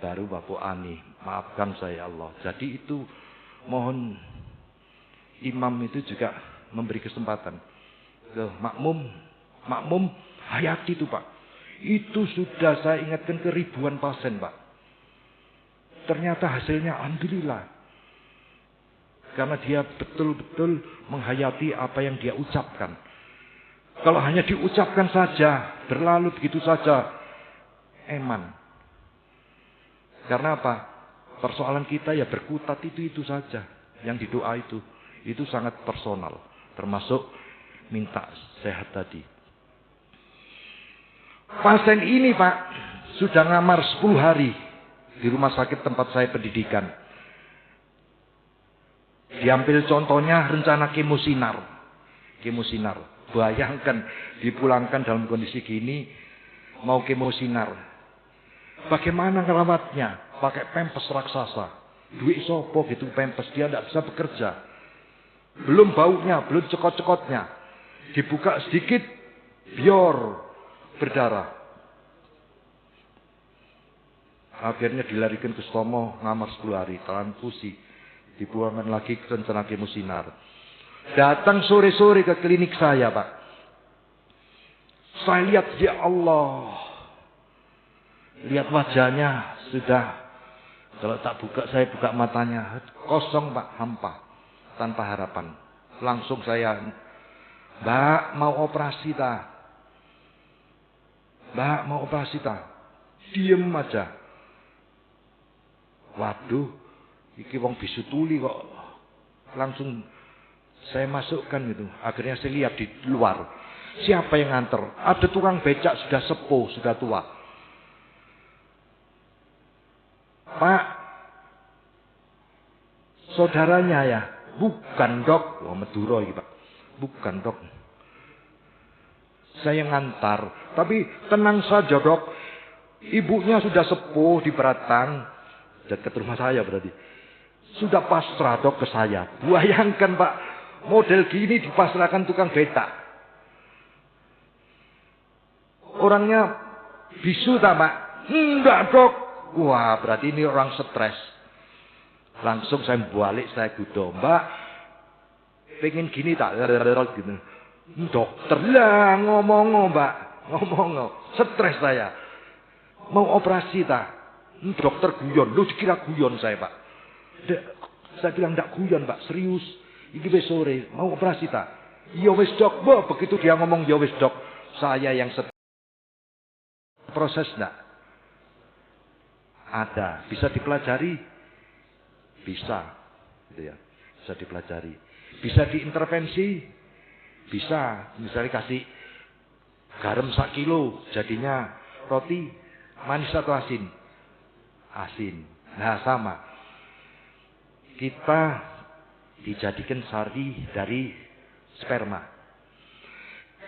B: Baru Bapak Ani. Maafkan saya ya Allah. Jadi itu mohon imam itu juga memberi kesempatan. Ke makmum. Makmum hayati itu Pak. Itu sudah saya ingatkan ke ribuan pasien Pak. Ternyata hasilnya alhamdulillah. Karena dia betul-betul menghayati apa yang dia ucapkan. Kalau hanya diucapkan saja, berlalu begitu saja, eman. Karena apa? Persoalan kita ya berkutat itu saja. Yang didoa itu sangat personal. Termasuk minta sehat tadi. Pasien ini Pak, sudah ngamar 10 hari di rumah sakit tempat saya pendidikan. Diambil contohnya rencana kemosinar. Kemosinar. Bayangkan dipulangkan dalam kondisi gini, mau kemosinar. Bagaimana ngerawatnya? Pakai pempes raksasa. Duit sopo gitu pempes, dia tidak bisa bekerja. Belum baunya, belum cekot-cekotnya. Dibuka sedikit, bior. Berdarah. Akhirnya dilarikan ke Stomo, ngamar 10 hari, transfusi. Dipulangkan lagi ke rencana kemosinar. Datang sore-sore ke klinik saya Pak. Saya lihat ya Allah. Lihat wajahnya sudah. Kalau tak buka, saya buka matanya. Kosong Pak, hampa. Tanpa harapan. Langsung saya, Mbak mau operasi tak? Mbak mau operasi tak? Diem aja. Waduh, iki wong bisu tuli kok. Langsung saya masukkan gitu. Akhirnya saya lihat di luar. Siapa yang nganter? Ada tukang becak sudah sepuh, sudah tua. Pak, saudaranya ya? Bukan Dok. Wah Madura iki Pak. Bukan Dok. Saya ngantar. Tapi tenang saja Dok. Ibunya sudah sepuh di Beratang. Dekat rumah saya berarti. Sudah pasrah Dok ke saya. Bayangkan Pak. Model gini dipasrahkan tukang becak. Orangnya bisu tak Pak? Enggak Dok. Wah berarti ini orang stres. Langsung saya balik, saya gudo. Mbak. Pengen gini tak? Gitu. Dokter lah ngomong Mbak. Ngomong. Stres saya. Mau operasi tak? Dokter guyon. Lu dikira guyon saya Pak. Saya bilang enggak guyon Pak. Serius. Ini wis sore. Mau operasi tak? Ya wis Dok. Begitu dia ngomong ya wis Dok. Saya yang proses enggak? Ada. Bisa dipelajari? Bisa. Gitu ya. Bisa dipelajari. Bisa diintervensi? Bisa. Misalnya kasih garam 1 kilo. Jadinya roti manis atau asin? Asin. Nah sama. kita dijadikan sari dari sperma.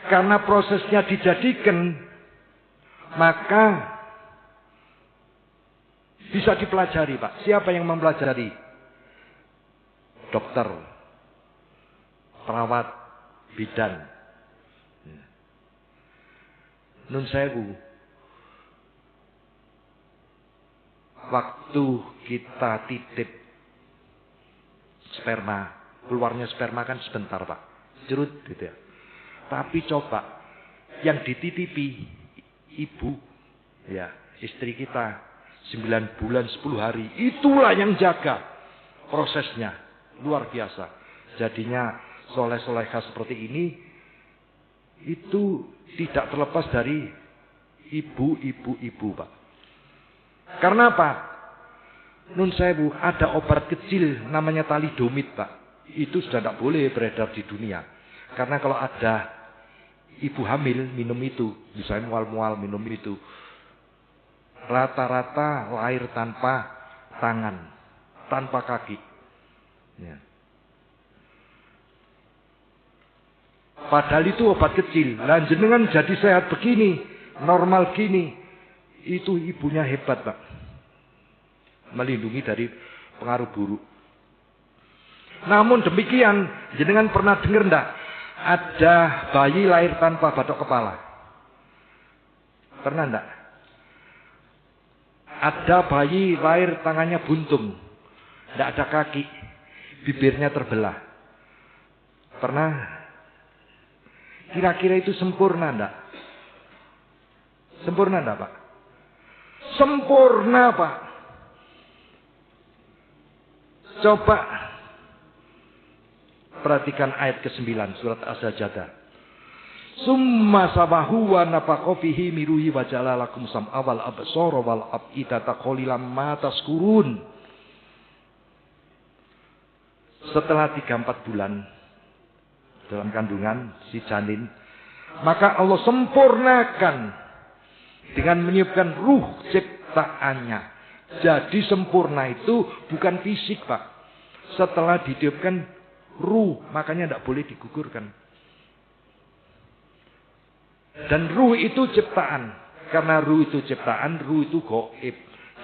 B: Karena prosesnya dijadikan, maka bisa dipelajari, Pak. Siapa yang mempelajari? Dokter, perawat, bidan. Nun sewu, waktu kita titip sperma, keluarnya sperma kan sebentar, Pak. Cerut gitu ya. Tapi coba yang dititipi ibu, ya, istri kita 9 bulan 10 hari, itulah yang jaga prosesnya. Luar biasa. Jadinya soleh-solehah seperti ini itu tidak terlepas dari ibu-ibu, Pak. Karena apa? Nun sewu, ada obat kecil namanya talidomid, Pak. Itu sudah tidak boleh beredar di dunia. Karena kalau ada ibu hamil minum itu, misalnya mual-mual minum itu, rata-rata lahir tanpa tangan, tanpa kaki. Ya. Padahal itu obat kecil. Lanjenengan jadi sehat begini, normal gini, itu ibunya hebat, Pak. Melindungi dari pengaruh buruk. Namun demikian, jenengan pernah dengar enggak? Ada bayi lahir tanpa batok kepala. Pernah enggak? Ada bayi lahir tangannya buntung. Enggak ada kaki. Bibirnya terbelah. Pernah? Kira-kira itu sempurna enggak? Sempurna enggak, Pak? Sempurna, Pak. Coba perhatikan ayat ke-9 surat As-Sajdah. Summa sabahu wa nafakha fihi miruhi wa jalalakum sam'a wal absara wal af'idata qalilan ma tashkurun. Setelah 3-4 bulan dalam kandungan si janin, maka Allah sempurnakan dengan meniupkan ruh ciptaannya. Jadi sempurna itu bukan fisik, Pak. Setelah ditiupkan ruh, makanya tidak boleh digugurkan. Dan ruh itu ciptaan. Karena ruh itu ciptaan, ruh itu gaib.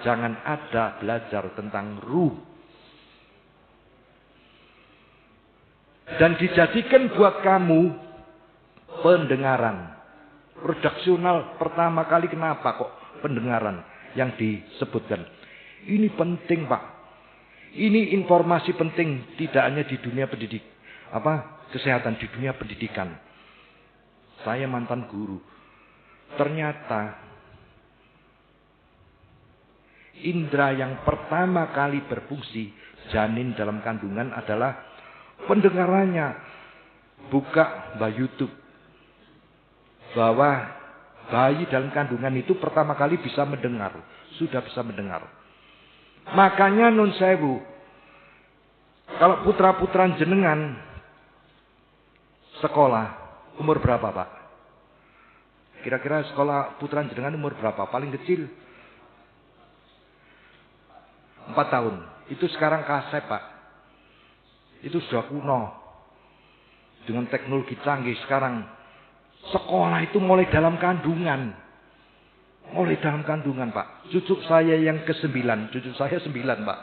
B: Jangan ada belajar tentang ruh. Dan dijadikan buat kamu pendengaran. Redaksional pertama kali kenapa kok pendengaran yang disebutkan? Ini penting, Pak. Ini informasi penting tidak hanya di dunia kesehatan, di dunia pendidikan. Saya mantan guru. Ternyata indera yang pertama kali berfungsi janin dalam kandungan adalah pendengarannya. Buka YouTube bahwa bayi dalam kandungan itu pertama kali bisa mendengar, sudah bisa mendengar. Makanya nun sewu, kalau putra-putra jenengan sekolah umur berapa, Pak? Kira-kira sekolah putra jenengan umur berapa? Paling kecil 4 tahun. Itu sekarang kasep, Pak. Itu sudah kuno. Dengan teknologi canggih sekarang, sekolah itu mulai dalam kandungan. Mulai dalam kandungan, Pak. Cucu saya yang ke-9, cucu saya 9, Pak.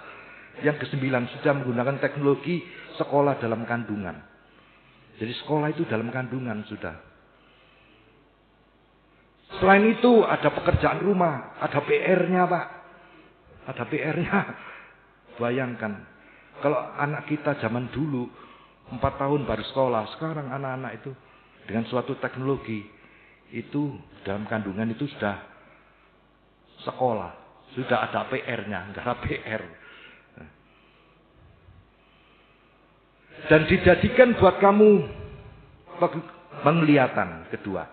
B: Yang ke-9 sudah menggunakan teknologi sekolah dalam kandungan. Jadi sekolah itu dalam kandungan sudah. Selain itu ada pekerjaan rumah, ada PR-nya, Pak. Ada PR-nya. Bayangkan, kalau anak kita zaman dulu 4 tahun baru sekolah, sekarang anak-anak itu dengan suatu teknologi itu dalam kandungan itu sudah sekolah, sudah ada PR-nya, enggak ada PR. Dan dijadikan buat kamu penglihatan kedua.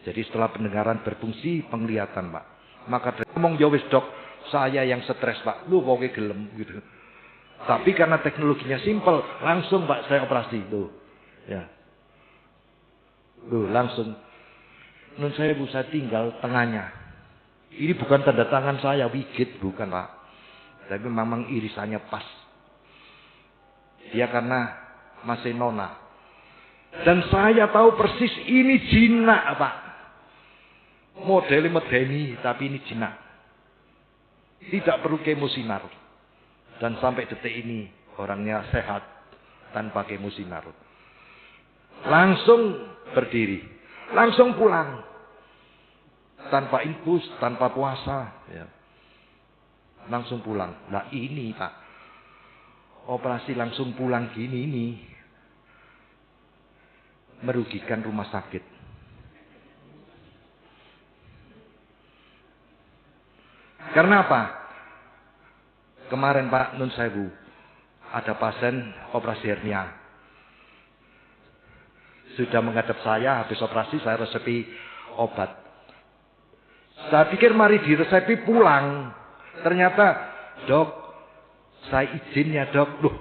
B: Jadi setelah pendengaran berfungsi, penglihatan, Pak. Maka ngomong, ya wis dok, saya yang stres, Pak. Lu kok gelem gitu. Tapi karena teknologinya simpel, langsung, Pak, saya operasi tuh. Ya. Tuh, langsung. Nun saya bisa tinggal tengahnya. Ini bukan tanda tangan saya, wigit, bukan, Pak. Tapi memang irisannya pas. Dia karena masih nona. Dan saya tahu persis ini jinak, Pak. Modelnya medeni, tapi ini jinak. Tidak perlu kemo sinar. Dan sampai detik ini orangnya sehat tanpa kemo sinar. Langsung berdiri, langsung pulang. Tanpa infus, tanpa puasa. Ya. Langsung pulang. Nah ini Pak, operasi langsung pulang gini ini merugikan rumah sakit. Karena apa? Kemarin Pak Nun Sewu, ada pasien operasi hernia. Sudah menghadap saya, habis operasi saya resepi obat. Saya pikir mari diresepi pulang. Ternyata, dok, saya izin ya dok. Loh,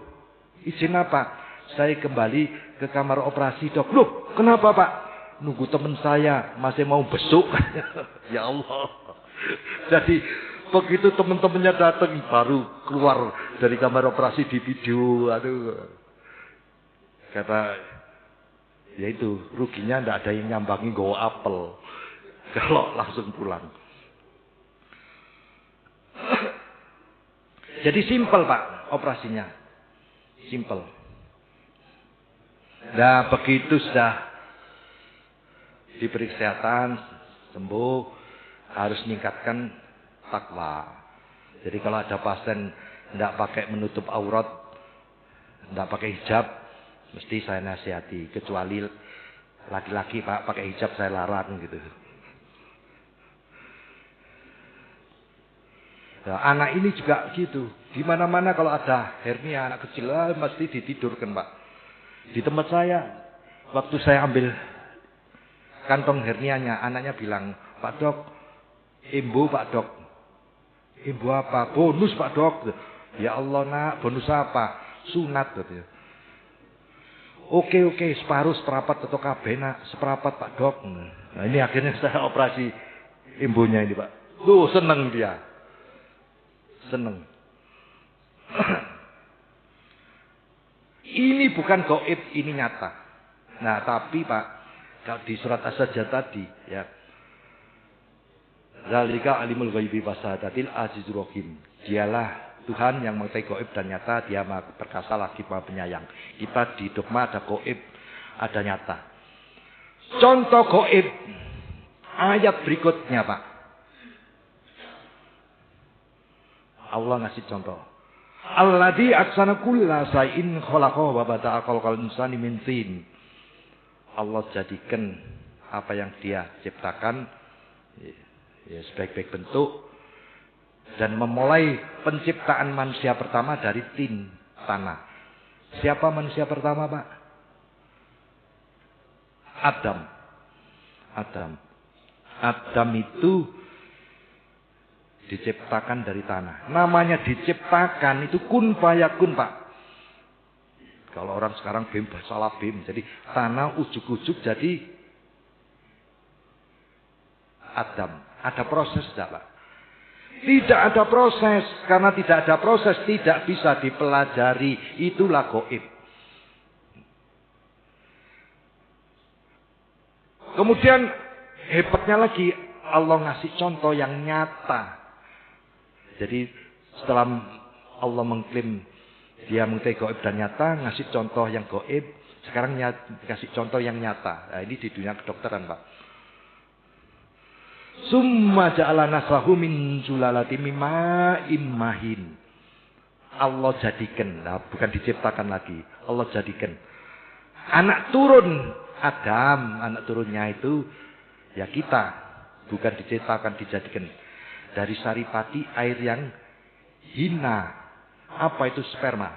B: izin apa? Saya kembali ke kamar operasi dok. Loh, kenapa Pak? Nunggu teman saya masih mau besuk. Ya Allah. Jadi begitu teman-temannya datang baru keluar dari kamar operasi di video. Aduh. Kata, ya itu ruginya ndak ada yang nyambangi gowo apel. Kalau langsung pulang. Jadi simpel Pak operasinya. Simpel. Nah begitu sudah diberi kesehatan, sembuh, harus meningkatkan takwa. Jadi kalau ada pasien tidak pakai menutup aurat, tidak pakai hijab, mesti saya nasihati. Kecuali laki-laki Pak pakai hijab saya larang gitu. Nah, anak ini juga gitu. Di mana-mana kalau ada hernia anak kecil mesti ditidurkan Pak. Di tempat saya, waktu saya ambil kantong hernianya, anaknya bilang, Pak Dok, imbu Pak Dok. Imbu apa? Bonus Pak Dok. Ya Allah nak, bonus apa? Sunat gitu. Oke, separuh, seperapat atau kabeh nak, seperapat Pak Dok. Nah ini akhirnya saya operasi imbunya ini Pak. Tuh seneng dia. Seneng. Ini bukan gaib, ini nyata. Nah, tapi Pak, kalau di surat As-Sajdah tadi, ya. Zalika alimul ghaibi wasahadatil azizur rahim. Dialah Tuhan yang mengetahui gaib dan nyata, Dia Maha Perkasa lagi Maha Penyayang. Kita di dogma ada gaib, ada nyata. Contoh gaib ayat berikutnya, Pak. Allah ngasih contoh. Alladzi ahsana kulla shay'in khalaqahu wa bada'a khalqal insani min tin. Allah jadikan apa yang Dia ciptakan ya sebaik-baik bentuk dan memulai penciptaan manusia pertama dari tin, tanah. Siapa manusia pertama, Pak? Adam itu diciptakan dari tanah. Namanya diciptakan itu kun fayakun Pak. Kalau orang sekarang BIM salah BIM. Jadi tanah ujuk-ujuk jadi Adam. Ada proses tidak Pak? Tidak ada proses. Karena tidak ada proses tidak bisa dipelajari. Itulah gaib. Kemudian hebatnya lagi Allah ngasih contoh yang nyata. Jadi setelah Allah mengklaim Dia mengetahui gaib dan nyata, ngasih contoh yang gaib, sekarang kasih contoh yang nyata. Nah, ini di dunia kedokteran, Pak. Summa ja'ala nasrahu min sulalatin min ma'in mahin. Allah jadikan, nah, bukan diciptakan lagi. Allah jadikan. Anak turun Adam, anak turunnya itu ya kita, bukan diciptakan, dijadikan. Dari saripati air yang hina. Apa itu sperma?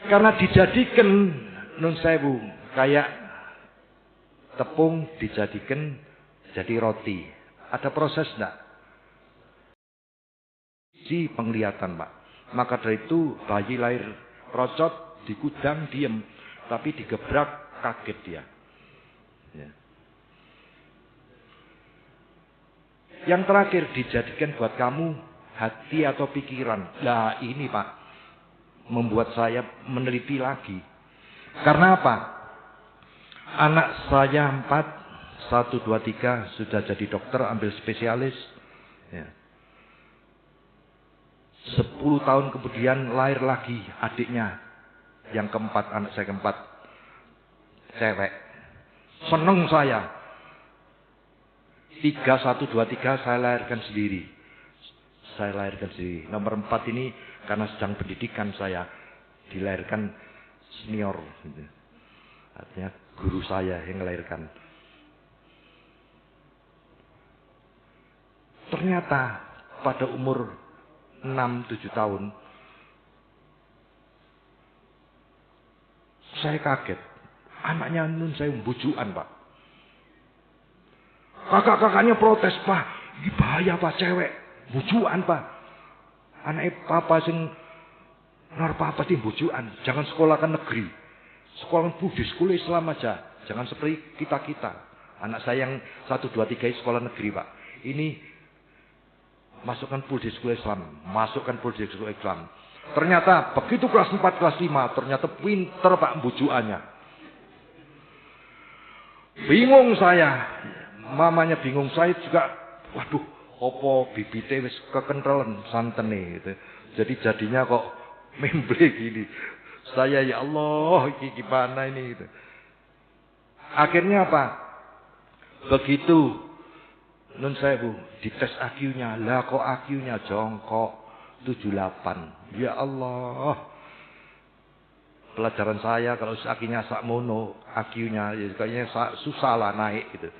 B: Karena dijadikan nun sewu kayak tepung dijadikan jadi roti. Ada proses enggak? Si penglihatan Pak. Maka dari itu bayi lahir rocot di gudang diem, tapi digebrak kaget dia. Ya. Yang terakhir dijadikan buat kamu hati atau pikiran. Lah ini Pak, membuat saya meneliti lagi. Karena apa? Anak saya 4, 1, 2, 3 sudah jadi dokter, ambil spesialis. Ya. 10 tahun kemudian lahir lagi adiknya. Yang keempat, anak saya keempat. Cewek. Seneng saya. 3, 1, 2, 3 saya lahirkan sendiri. Nomor 4 ini karena sedang pendidikan saya dilahirkan senior. Artinya guru saya yang melahirkan. Ternyata pada umur 6-7 tahun saya kaget. Anaknya nun saya bujukan Pak. Kakak-kakaknya protes, Pak. Ini bahaya Pak, cewek. Bujukan Pak. Anaknya papa sing nar papa sing bujukan. Jangan sekolahkan negeri. Sekolah Buddhis, sekolah Islam aja. Jangan seperti kita-kita. Anak saya yang 1, 2, 3 sekolah negeri Pak. Ini masukkan full di sekolah Islam. Ternyata begitu kelas 4, kelas 5, ternyata pinter Pak bujukannya. Bingung saya. Mamanya bingung, saya juga. Waduh, opo bibite wis kekentelan santene gitu. Jadi jadinya kok memble gini. Saya ya Allah, ini gimana ini gitu. Akhirnya apa? Begitu nun saya Bu, dites IQ-nya. Lah kok IQ-nya jongkok 78. Ya Allah. Pelajaran saya kalau IQ-nya sakmono, IQ-nya ya kayaknya susah lah naik gitu.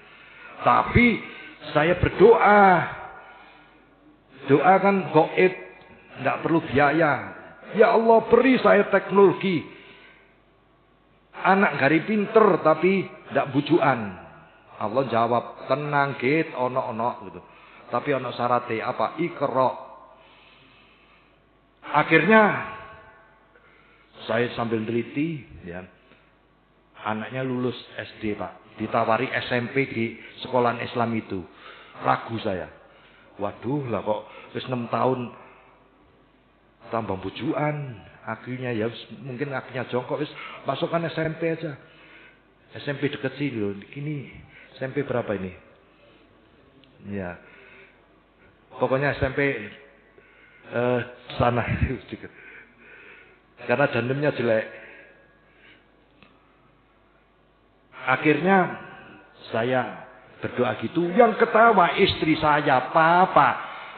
B: Tapi saya berdoa. Doa kan gaib, enggak perlu biaya. Ya Allah, beri saya teknologi. Anak gari pinter tapi enggak bujukan. Allah jawab, tenang git, ono gitu. Tapi ono syaratnya apa? Iqra. Akhirnya saya sambil teliti, ya. Anaknya lulus SD Pak, ditawari SMP di sekolahan Islam itu. Ragu saya. Waduh lah kok wis 6 tahun tambah bujukan, akhirnya ya mungkin akhirnya jongkok wis masukkan SMP aja. SMP deket sini loh. Ini SMP berapa ini? Ya. Pokoknya SMP sana. Karena dandannya jelek. Akhirnya saya berdoa gitu. Yang ketawa istri saya, Papa,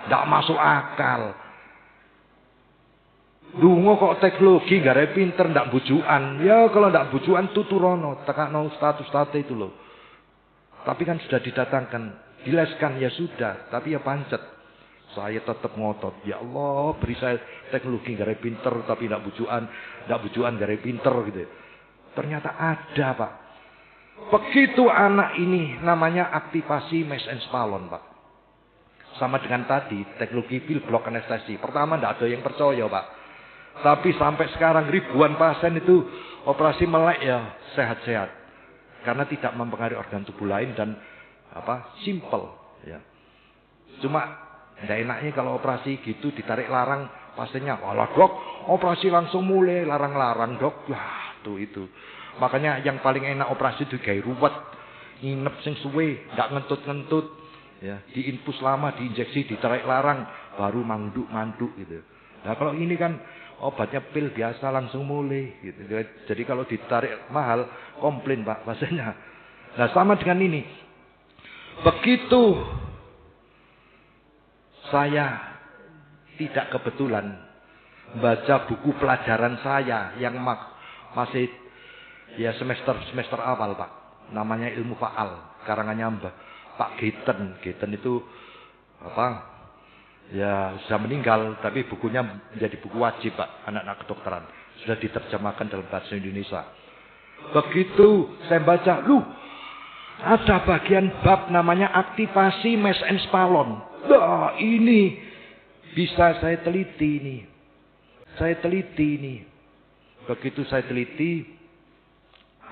B: enggak masuk akal. Dungo kok teknologi gara pinter ndak bujukan. Ya kalau ndak bujukan tuturono, tekakno status itu loh. Tapi kan sudah didatangkan, dileskan ya sudah, tapi ya pancet. Saya tetap ngotot. Ya Allah, beri saya teknologi gara pinter tapi ndak bujukan gara pinter gitu. Ternyata ada, Pak. Begitu anak ini namanya aktivasi mesencephalon, Pak. Sama dengan tadi, teknologi pil blok anestesi. Pertama ndak ada yang percaya, Pak. Tapi sampai sekarang ribuan pasien itu operasi melek ya sehat-sehat. Karena tidak mempengaruhi organ tubuh lain dan simple ya. Cuma tidak enaknya kalau operasi gitu ditarik larang pasiennya. Walah dok, operasi langsung mulai larang-larang dok. Wah tuh itu. Makanya yang paling enak operasi itu kayak ruwet, nginep sing suwe, nggak ngentut-ngentut, ya. Diinfus lama, diinjeksi, ditarik larang, baru manduk gitu. Nah kalau ini kan obatnya pil biasa langsung mulai gitu. Jadi kalau ditarik mahal, komplain Pak pasiennya. Nah sama dengan ini. Begitu saya tidak kebetulan baca buku pelajaran saya yang masih ya semester awal Pak. Namanya Ilmu Faal, karangannya Pak Geten. Geten itu ya sudah meninggal, tapi bukunya menjadi buku wajib Pak, anak-anak kedokteran. Sudah diterjemahkan dalam bahasa Indonesia. Begitu saya baca, ada bagian bab namanya aktivasi mesencephalon. Nah ini bisa saya teliti ini. Begitu saya teliti,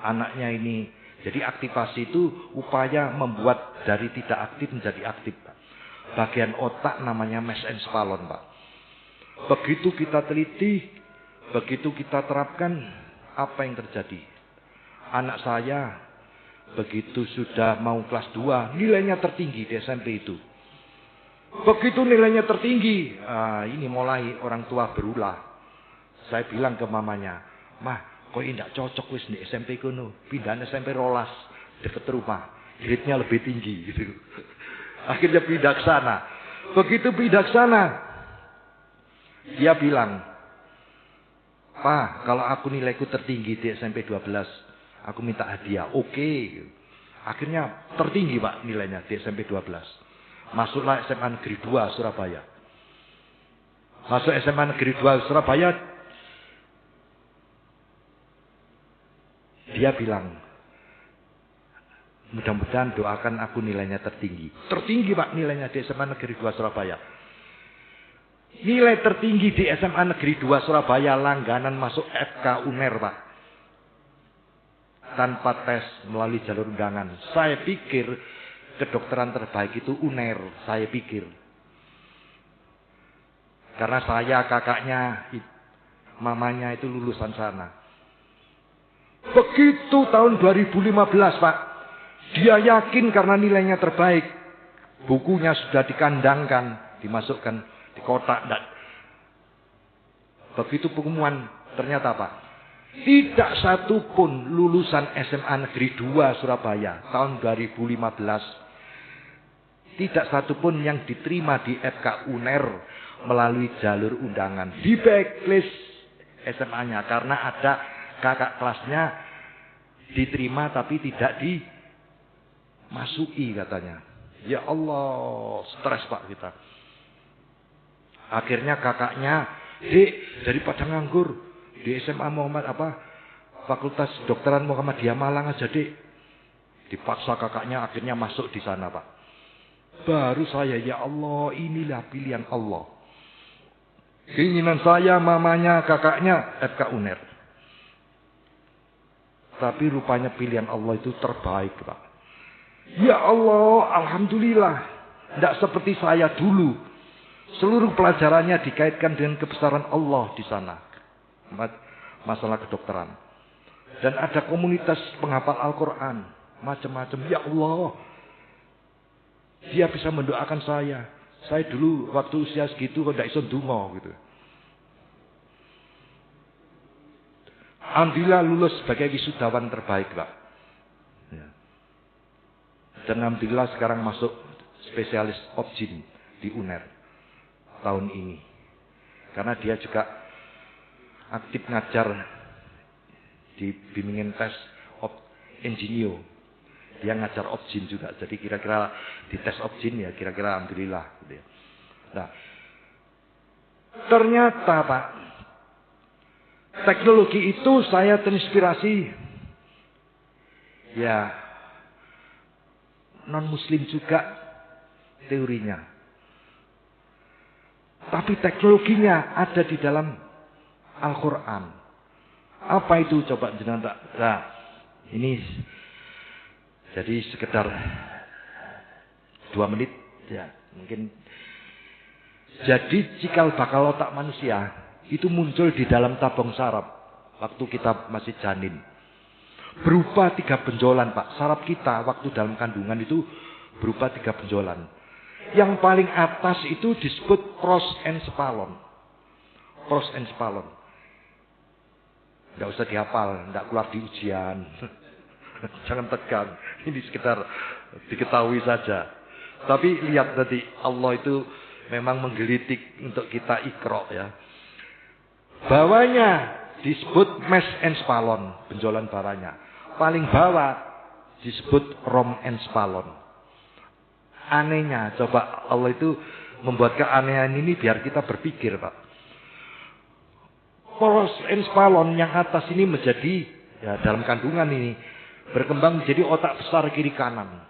B: anaknya ini. Jadi aktivasi itu upaya membuat dari tidak aktif menjadi aktif Pak. bagian otak namanya mesencephalon, Pak. Begitu kita teliti, begitu kita terapkan, apa yang terjadi? Anak saya begitu sudah mau kelas 2, nilainya tertinggi di SMP itu. Begitu nilainya tertinggi, ini mulai orang tua berulah. Saya bilang ke mamanya, "Mah, kok ini tidak cocok wis di SMP kuno, pindahan SMP rolas dekat rumah, grade-nya lebih tinggi." Gitu. Akhirnya pindah ke sana. Begitu pindah ke sana, dia bilang, "Pak, kalau aku nilaiku tertinggi di SMP 12, aku minta hadiah." Oke. Akhirnya tertinggi, Pak, nilainya di SMP 12. Masuklah SMA Negeri 2 Surabaya. Masuk SMA Negeri 2 Surabaya, dia bilang, "Mudah-mudahan doakan aku nilainya tertinggi." Tertinggi, Pak, nilainya di SMA Negeri 2 Surabaya. Nilai tertinggi di SMA Negeri 2 Surabaya, langganan masuk FK UNER, Pak. Tanpa tes, melalui jalur undangan. Saya pikir kedokteran terbaik itu UNER, saya pikir. Karena saya, kakaknya, mamanya itu lulusan sana. Begitu tahun 2015, Pak, dia yakin karena nilainya terbaik. Bukunya sudah dikandangkan, dimasukkan di kotak. Begitu pengumuman, ternyata, Pak, tidak satu pun lulusan SMA Negeri 2 Surabaya tahun 2015. Tidak satu pun yang diterima di FK UNER melalui jalur undangan. Di backlist SMA-nya karena ada kakak kelasnya diterima tapi tidak dimasuki katanya. Ya Allah, stres, Pak, kita. Akhirnya kakaknya, "Dek, daripada nganggur di SMA Fakultas Kedokteran Muhammadiyah Malang aja, Dek." Dipaksa kakaknya akhirnya masuk di sana, Pak. Baru saya, ya Allah, inilah pilihan Allah. Keinginan saya, mamanya, kakaknya FK UNER. Tapi rupanya pilihan Allah itu terbaik, Pak. Ya Allah, alhamdulillah. Tidak seperti saya dulu. Seluruh pelajarannya dikaitkan dengan kebesaran Allah di sana. Masalah kedokteran. Dan ada komunitas penghafal Al-Quran. Macam-macam. Ya Allah. Dia bisa mendoakan saya. Saya dulu waktu usia segitu kok tidak iso ndonga gitu. Alhamdulillah lulus sebagai wisudawan terbaik, Pak. Ya. Dan alhamdulillah sekarang masuk spesialis objin di UNER tahun ini. Karena dia juga aktif ngajar di bimbingan tes engineer. Dia ngajar objin juga. Jadi kira-kira di tes objin ya kira-kira alhamdulillah. Gitu ya. Nah, ternyata, Pak, teknologi itu saya terinspirasi. Ya, non-muslim juga teorinya. Tapi teknologinya ada di dalam Al-Quran. Apa itu coba jenengan? Nah, ini jadi sekedar 2 menit ya mungkin. Jadi cikal bakal otak manusia itu muncul di dalam tabung saraf waktu kita masih janin. Berupa 3 benjolan, Pak. Saraf kita waktu dalam kandungan itu berupa 3 benjolan. Yang paling atas itu disebut prosencephalon. Prosencephalon. Tidak usah dihafal, tidak keluar di ujian. Jangan tegang. Ini sekedar diketahui saja. Tapi lihat tadi Allah itu memang menggelitik untuk kita ikro ya. Bawahnya disebut mesencephalon, benjolan bawahnya. Paling bawah disebut romencephalon. Anehnya, coba Allah itu membuat keanehan ini biar kita berpikir, Pak. Prosencephalon yang atas ini menjadi ya dalam kandungan ini berkembang menjadi otak besar kiri kanan.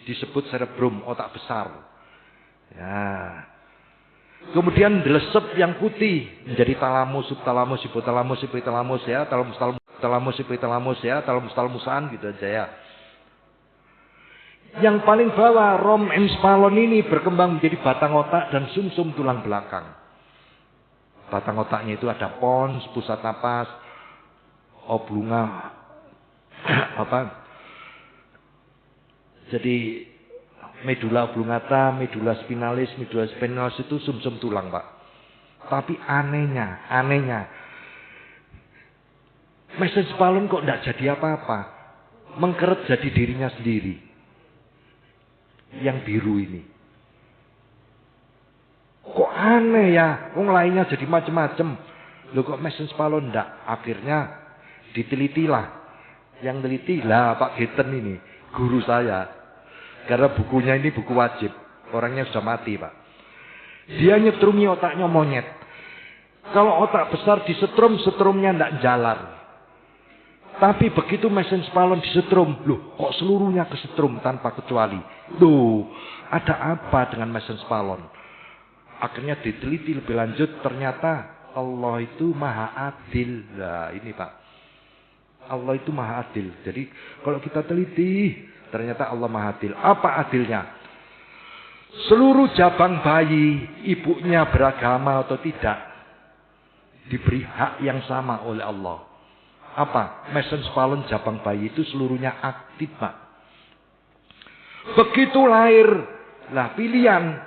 B: Disebut cerebrum, otak besar. Ya. Kemudian delesep yang putih menjadi talamus, subtalamus, hipotalamus, hipotalamus ya, talamus, subtalamus ya, talamus, talamusan gitu aja ya. Yang paling bawah, rom enspalon ini berkembang menjadi batang otak dan sumsum tulang belakang. Batang otaknya itu ada pons, pusat napas, oblunga, jadi medula oblongata, medula spinalis itu sumsum tulang, Pak. Tapi anehnya, mesencephalon kok tidak jadi apa-apa. Mengkeret jadi dirinya sendiri. Yang biru ini. Kok aneh ya? Wong lainnya jadi macam-macam. Loh kok mesencephalon enggak? Akhirnya ditelitilah. Yang telitilah Pak Geten ini, guru saya. Karena bukunya ini buku wajib. Orangnya sudah mati, Pak. Dia nyetrumi otaknya monyet. Kalau otak besar disetrum, setrumnya tidak jalar. Tapi begitu mesencephalon disetrum, loh kok seluruhnya kesetrum tanpa kecuali. Loh, ada apa dengan mesencephalon? Akhirnya diteliti lebih lanjut, ternyata Allah itu maha adil. Nah ini Pak, Allah itu maha adil. Jadi kalau kita teliti, ternyata Allah maha adil. Apa adilnya? Seluruh jabang bayi, ibunya beragama atau tidak, diberi hak yang sama oleh Allah. Apa? Mesencephalon jabang bayi itu seluruhnya aktif, Pak. Begitu lahir, lah pilihan.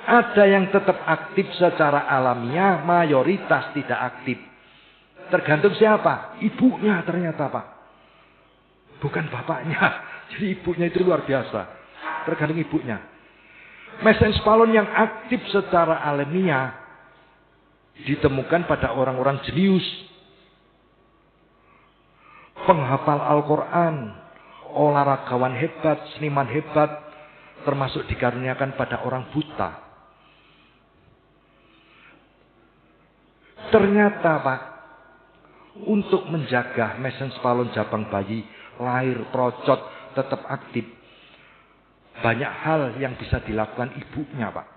B: Ada yang tetap aktif secara alamiah, mayoritas tidak aktif. Tergantung siapa? Ibunya ternyata, Pak. Bukan bapaknya. Jadi ibunya itu luar biasa. Tergantung ibunya. Mesencephalon yang aktif secara alamiah ditemukan pada orang-orang jenius. Penghafal Al-Quran, olahragawan hebat, seniman hebat, termasuk dikaruniakan pada orang buta. Ternyata Pak, untuk menjaga mesencephalon jabang bayi lahir procot tetap aktif, banyak hal yang bisa dilakukan ibunya, Pak.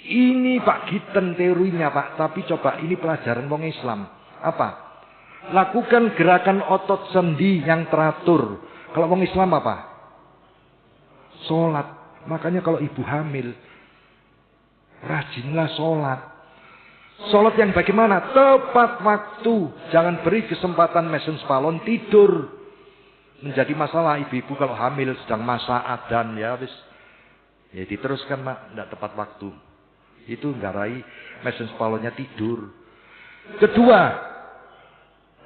B: Ini Pak Giten teorinya, Pak, tapi coba ini pelajaran wong Islam. Apa? Lakukan gerakan otot sendi yang teratur. Kalau wong Islam apa? Sholat. Makanya kalau ibu hamil, rajinlah sholat. Sholat yang bagaimana? Tepat waktu. Jangan beri kesempatan mesencephalon tidur. Menjadi masalah ibu-ibu kalau hamil sedang masa adzan ya habis. Ya diteruskan Mak, tidak tepat waktu. Itu nggarai mesencephalonnya tidur. Kedua,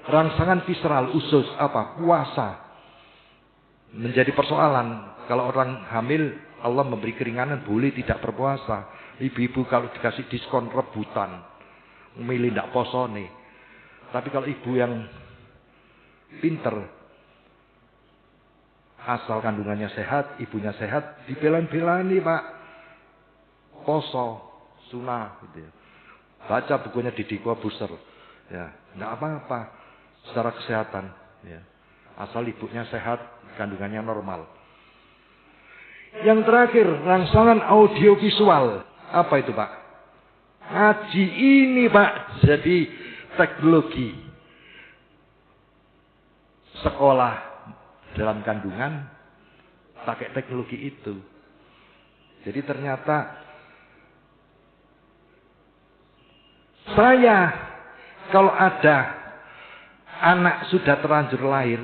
B: rangsangan visceral usus apa? Puasa. Menjadi persoalan. Kalau orang hamil, Allah memberi keringanan, boleh tidak berpuasa. Ibu-ibu kalau dikasih diskon rebutan, memilih tidak poso nih. Tapi kalau ibu yang pinter, asal kandungannya sehat, ibunya sehat, dibelan-belani Pak. Poso, sunnah gitu ya. Baca bukunya Didi Corbuzier. Ya, tidak apa-apa secara kesehatan ya. Asal ibunya sehat, kandungannya normal. Yang terakhir, rangsangan audiovisual. Apa itu Pak? Ngaji ini Pak jadi teknologi. Sekolah dalam kandungan pakai teknologi itu. Jadi ternyata saya kalau ada anak sudah terlanjur lahir,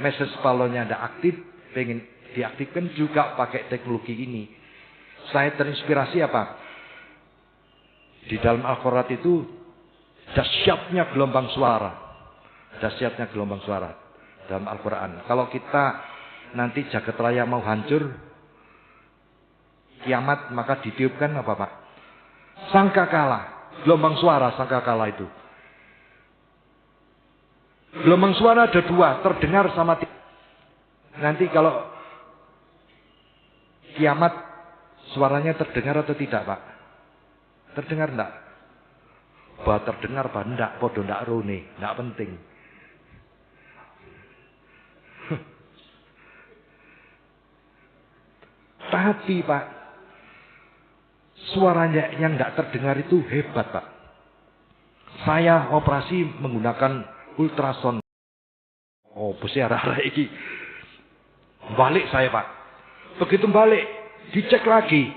B: mesencephalonnya tidak aktif, pengen diaktifkan juga pakai teknologi ini. Saya terinspirasi apa? Di dalam Al-Quran itu dahsyatnya gelombang suara. Dahsyatnya gelombang suara dalam Al-Quran. Kalau kita nanti jagat raya mau hancur, kiamat, maka ditiupkan apa Pak? Sangkakala. Gelombang suara sangkakala itu. Gelombang suara ada dua, terdengar sama tidak. Nanti kalau kiamat suaranya terdengar atau tidak Pak? Terdengar enggak? Bah terdengar bah enggak, podo enggak rone, enggak penting. Tapi Pak, suaranya yang enggak terdengar itu hebat Pak. Saya operasi menggunakan ultrason. Oh, besi arah-arah iki. Balik saya Pak. Begitu balik, dicek lagi.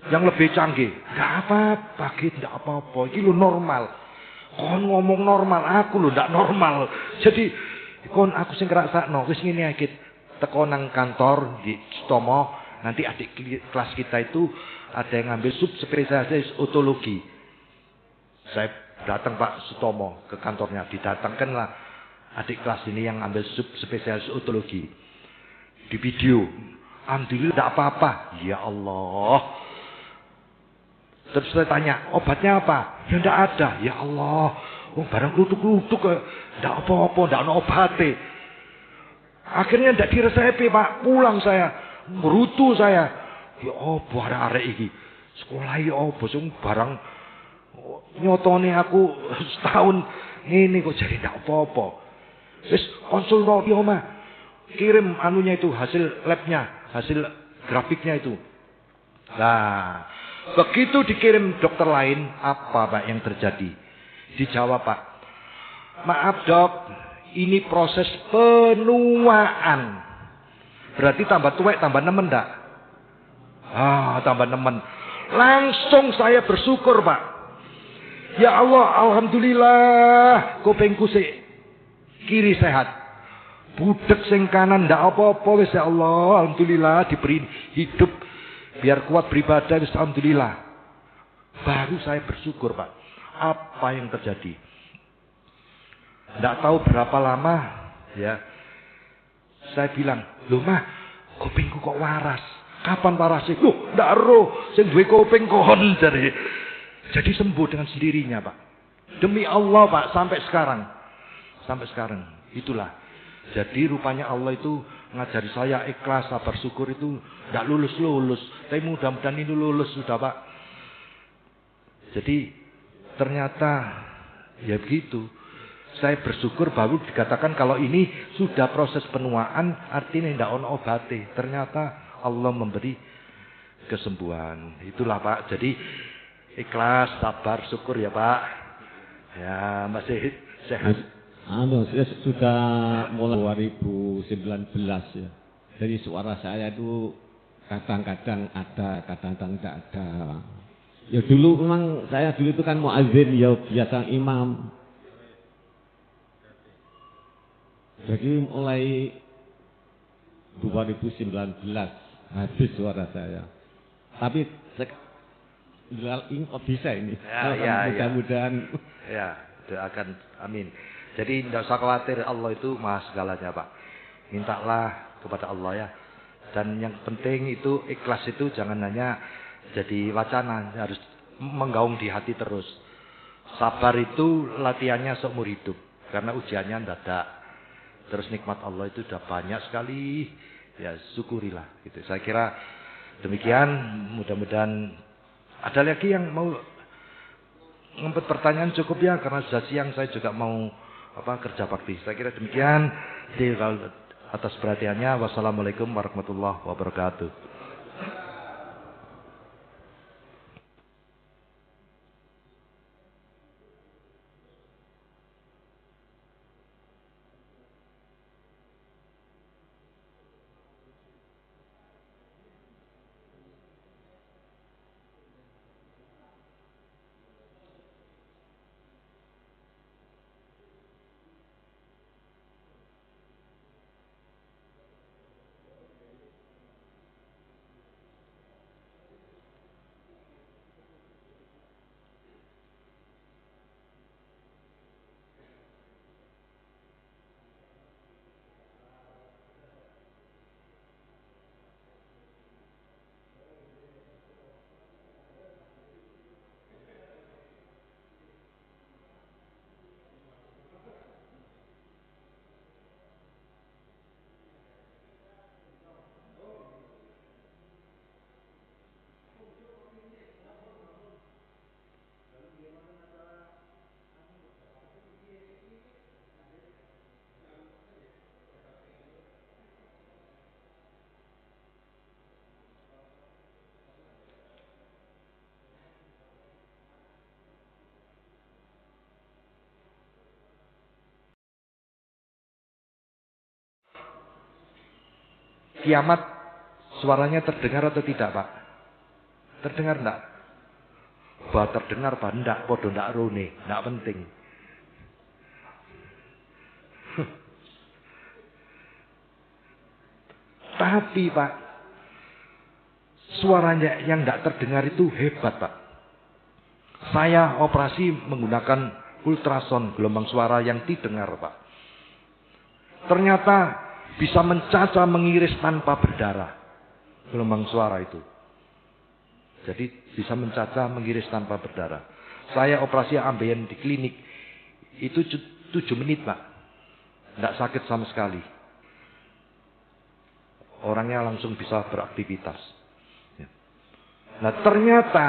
B: Yang lebih canggih. Tidak apa-apa, tidak apa-apa. Ini lo normal. Kon ngomong normal, aku lo tidak normal. Jadi, kon aku sing ngrasakno wis ngene iki. Teko nang kantor di Sutomo, nanti adik kelas kita itu ada yang ngambil sub spesialis otologi. Saya datang Pak Sutomo ke kantornya, didatangkanlah adik kelas ini yang ambil sub spesialis otologi. Di video, alhamdulillah tidak apa-apa. Ya Allah. Terus saya tanya, obatnya apa? Ya tidak ada. Ya Allah. Oh, barang klutuk-klutuk. Tidak apa-apa, tidak ada obatnya. Akhirnya tidak diresepi Pak. Pulang saya. Merutu saya. Ya apa arek-arek iki. Sekolah ya apa. Barang nyotone aku setahun. Ini kok jadi tidak apa-apa. Terus konsul di omah. Kirim anunya itu, hasil labnya. Hasil grafiknya itu. Nah, begitu dikirim dokter lain, apa Pak yang terjadi? Dijawab Pak, maaf dok, ini proses penuaan. Berarti tambah tuwek, tambah nemen enggak? Tambah nemen. Langsung saya bersyukur Pak. Ya Allah, alhamdulillah, kupingku sik kiri sehat. Budek sing kanan ndak apa-apa wis ya Allah, alhamdulillah diberi hidup biar kuat beribadah wis alhamdulillah. Baru saya bersyukur Pak. Apa yang terjadi? Ndak tahu berapa lama ya. Saya bilang, "Loh Mah, kupingku kok waras. Kapan warasnya?" "Loh, ndak roh, sing duwe kuping kon jare." Jadi sembuh dengan sendirinya, Pak. Demi Allah, Pak, sampai sekarang. Sampai sekarang. Itulah. Jadi rupanya Allah itu ngajari saya ikhlas, sabar, syukur itu tidak lulus-lulus. Tapi mudah-mudahan ini lulus sudah Pak. Jadi ternyata ya begitu. Saya bersyukur baru dikatakan kalau ini sudah proses penuaan, artinya tidak ono obate. Ternyata Allah memberi kesembuhan. Itulah Pak. Jadi ikhlas, sabar, syukur ya Pak. Ya masih sehat.
C: Saya sudah mulai 2019 ya. Jadi suara saya itu kadang-kadang ada, kadang-kadang tidak ada. Ya dulu memang saya dulu itu kan muadzin ya biasa imam. Jadi mulai 2019 habis suara saya. Tapi bisa ini. Mudah-mudahan.
A: Ya, doakan amin. Jadi tidak usah khawatir, Allah itu maha segalanya Pak. Mintalah kepada Allah ya. Dan yang penting itu ikhlas itu jangan hanya jadi wacana, harus menggaung di hati terus. Sabar itu latihannya seumur hidup. Karena ujiannya mendadak. Terus nikmat Allah itu sudah banyak sekali. Ya syukurilah. Gitu. Saya kira demikian. Mudah-mudahan ada lagi yang mau ngempet pertanyaan cukup ya. Karena sudah siang saya juga mau kerja bakti. Saya kira demikian. Atas perhatiannya. Wassalamualaikum warahmatullahi wabarakatuh.
B: kiamat suaranya terdengar atau tidak, Pak? Terdengar enggak? Bah terdengar, Pak, enggak, podo enggak rone, enggak penting. Tapi, Pak, suaranya yang enggak terdengar itu hebat, Pak. Saya operasi menggunakan ultrason gelombang suara yang didengar, Pak. Ternyata bisa mencaca mengiris tanpa berdarah. Gelombang suara itu. Jadi bisa mencaca mengiris tanpa berdarah. Saya operasi ambeien di klinik. Itu 7 menit, Pak. Tidak sakit sama sekali. Orangnya langsung bisa beraktivitas. Nah ternyata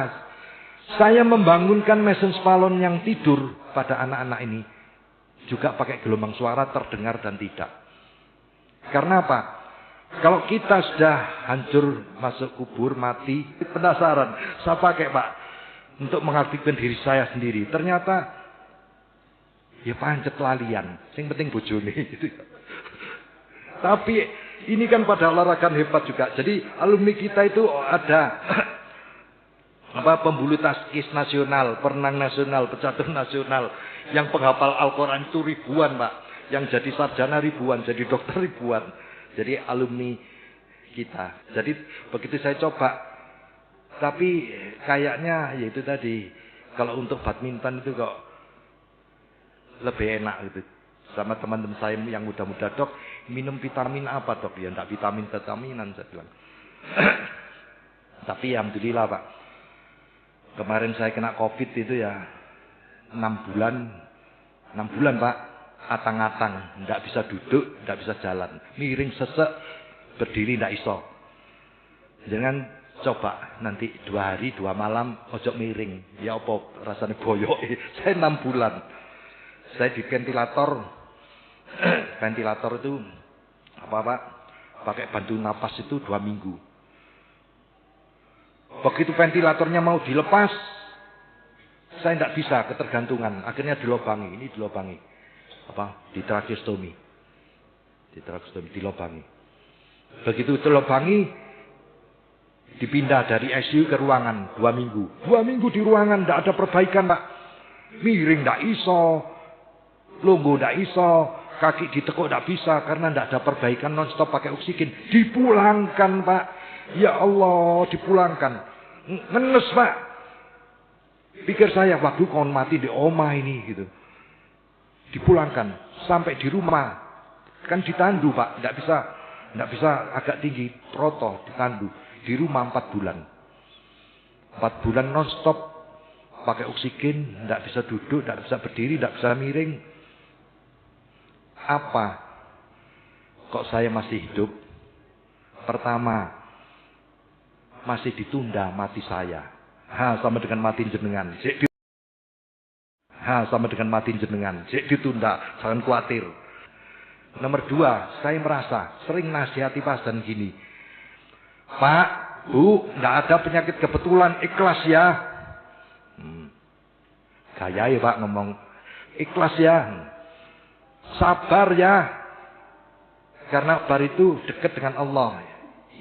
B: saya membangunkan mesencephalon yang tidur pada anak-anak ini juga pakai gelombang suara terdengar dan tidak. Karena apa? Kalau kita sudah hancur masuk kubur mati, penasaran, saya pakai, Pak, untuk mengaktifkan diri saya sendiri. Ternyata ya pancet lalian, yang penting bojone gitu. Tapi ini kan pada olahraga hebat juga. Jadi alumni kita itu ada pembulu tangkis nasional, perenang nasional, pecatur nasional, yang penghafal Al-Quran itu ribuan, Pak, yang jadi sarjana ribuan, jadi dokter ribuan, jadi alumni kita. Jadi begitu saya coba, tapi kayaknya ya itu tadi, kalau untuk badminton itu kok lebih enak gitu. Sama teman-teman saya yang muda-muda, Dok, minum vitamin apa, Dok? Ya enggak vitaminan saya bilang. Tapi alhamdulillah, Pak. Kemarin saya kena COVID itu ya 6 bulan, Pak, atang-atang, enggak bisa duduk, enggak bisa jalan, miring sesek, berdiri enggak iso. Jangan coba nanti 2 hari 2 malam ojo miring, ya apa rasanya boyok. Saya 6 bulan. Saya di ventilator itu Pak, pakai bantu napas itu 2 minggu. Begitu ventilatornya mau dilepas, saya tidak bisa, ketergantungan. Akhirnya dilobangi, di tracheostomi. Dilobangi. Begitu dilobangi, dipindah dari ICU ke ruangan 2 minggu. 2 minggu di ruangan, tidak ada perbaikan, Pak. Miring tidak iso, lungguh tidak iso, kaki ditekuk tidak bisa, karena tidak ada perbaikan, non-stop pakai oksigen. Dipulangkan, Pak. Ya Allah, dipulangkan. Ngenes, Pak. Pikir saya, waduh kon mati di oma ini gitu. Dipulangkan sampai di rumah. Kan ditandu, Pak. Tidak bisa agak tinggi, proto ditandu. Di rumah 4 bulan. 4 bulan non-stop pakai oksigen, tidak bisa duduk, tidak bisa berdiri, tidak bisa miring. Apa kok saya masih hidup? Pertama, masih ditunda mati saya. Sama dengan mati jenengan. Sama dengan mati jenengan. Ditunda, jangan khawatir. Nomor 2, saya merasa sering nasihati pasien gini. Pak, Bu, enggak ada penyakit kebetulan, ikhlas ya. Gaya ya, Pak, ngomong. Ikhlas ya. Sabar ya. Karena bar itu dekat dengan Allah.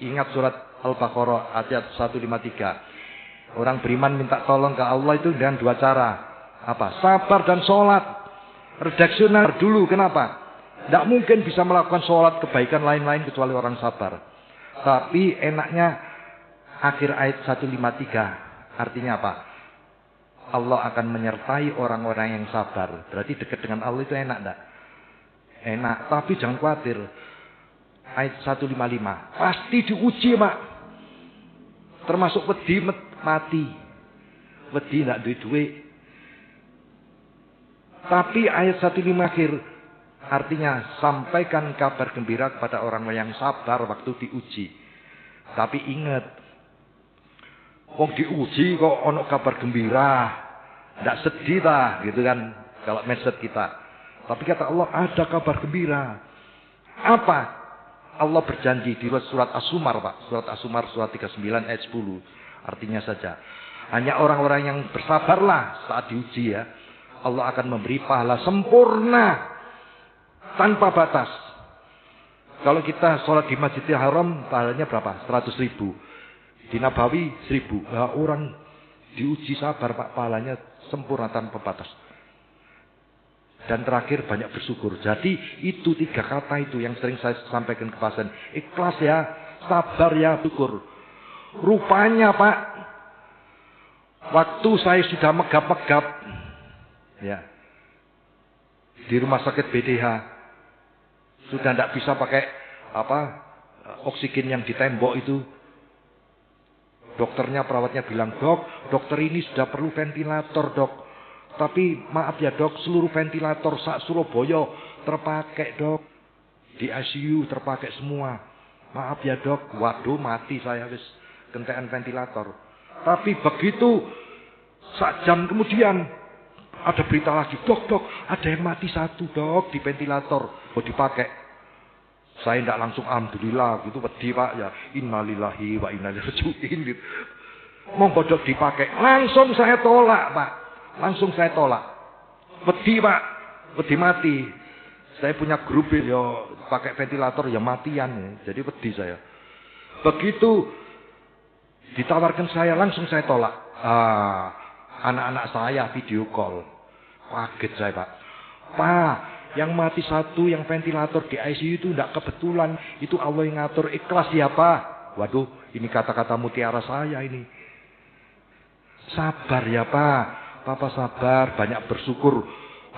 B: Ingat surat Al-Baqarah ayat 153. Orang beriman minta tolong ke Allah itu dengan 2 cara. Apa? Sabar dan sholat. Redaksional dulu. Kenapa? Tidak mungkin bisa melakukan sholat kebaikan lain-lain kecuali orang sabar. Tapi enaknya akhir ayat 153. Artinya apa? Allah akan menyertai orang-orang yang sabar. Berarti dekat dengan Allah itu enak enggak? Enak. Tapi jangan khawatir. Ayat 155. Pasti diuji, Pak. Termasuk wedi mati. Wedi enggak duit-duit. Tapi ayat 155 akhir. Artinya sampaikan kabar gembira kepada orang yang sabar waktu diuji. Tapi ingat. Wong diuji kok ono kabar gembira. Ndak sedih lah gitu kan. Kalau message kita. Tapi kata Allah ada kabar gembira. Apa? Allah berjanji di surat As-Zumar, Pak. Surat As-Zumar surat 39 ayat 10. Artinya saja. Hanya orang-orang yang bersabarlah saat diuji ya. Allah akan memberi pahala sempurna. Tanpa batas. Kalau kita sholat di Masjidil Haram, pahalanya berapa? 100.000. Di Nabawi 1.000. Nah, orang diuji sabar Pak, pahalanya sempurna tanpa batas. Dan terakhir banyak bersyukur. Jadi itu 3 kata itu yang sering saya sampaikan ke pasien. Ikhlas ya, sabar ya, syukur. Rupanya Pak, waktu saya sudah megap-megap ya, di rumah sakit BDH, sudah tidak bisa pakai oksigen yang di tembok itu. Dokternya, perawatnya bilang, dokter ini sudah perlu ventilator dok. Tapi maaf ya dok, seluruh ventilator sak Surabaya terpakai dok. Di ICU terpakai semua. Maaf ya dok, waduh mati saya wis kentekan ventilator. Tapi begitu sak jam kemudian ada berita lagi, dok ada yang mati 1 dok di ventilator. Oh dipakai. Saya tidak langsung alhamdulillah gitu, pedih Pak ya. Innalillahi wa inna ilaihi raji'un gitu. Monggo dok dipakai. Langsung saya tolak Pak. Langsung saya tolak. Pedih Pak, pedih mati. Saya punya grup ya pakai ventilator ya matian ya. Jadi pedih saya. Begitu ditawarkan saya, langsung saya tolak. Anak-anak saya video call. Kaget saya Pak. Pak, yang mati 1 yang ventilator di ICU itu tidak kebetulan. Itu Allah yang ngatur, ikhlas ya Pak. Waduh, ini kata-kata mutiara saya ini. Sabar ya Pak. Papa sabar, banyak bersyukur.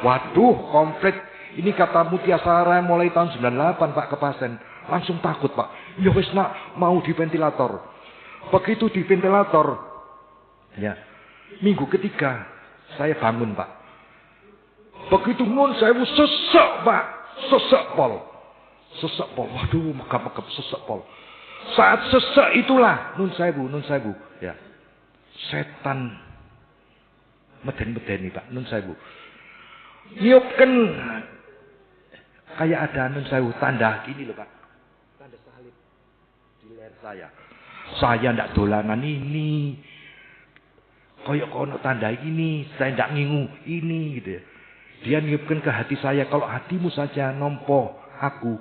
B: Waduh, komplit. Ini kata mutiara mulai tahun 98 Pak ke pasien. Langsung takut Pak. Ya wis nak, mau di ventilator. Begitu di ventilator, ya, minggu ketiga saya bangun Pak. Begitu nun saya sesek Pak, sesek pol. Waduh, megap-megap sesek pol. Saat sesek itulah nun sewu, ya. Setan meden-medeni Pak, nun sewu. Niupkan kayak ada nun sewu tanda gini loh Pak. Tanda salib di leher saya. Saya ndak dolanan ini. Koyok kono tanda ini, saya ndak ngingu ini gitu ya. Dia niupkan ke hati saya, kalau hatimu saja nompo aku,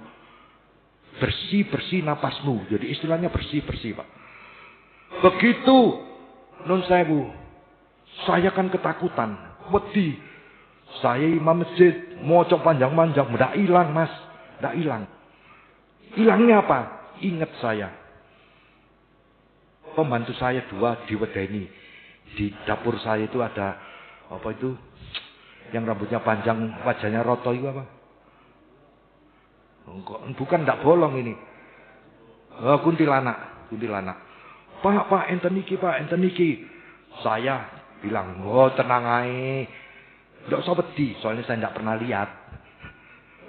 B: bersih-bersih napasmu. Jadi istilahnya bersih-bersih Pak. Begitu nun sewu, saya kan ketakutan, wedi. Saya imam masjid, moco panjang-panjang, ndak hilang Mas, ndak hilang. Hilangnya apa? Ingat saya. Pembantu saya 2 diwedeni. Di dapur saya itu ada apa itu? Yang rambutnya panjang, wajahnya roto itu apa? Bukan ndak bolong ini. Kuntilanak. Pak, enten niki. Saya bilang, tenang ae. Ndak usah wedi, soalnya saya ndak pernah lihat.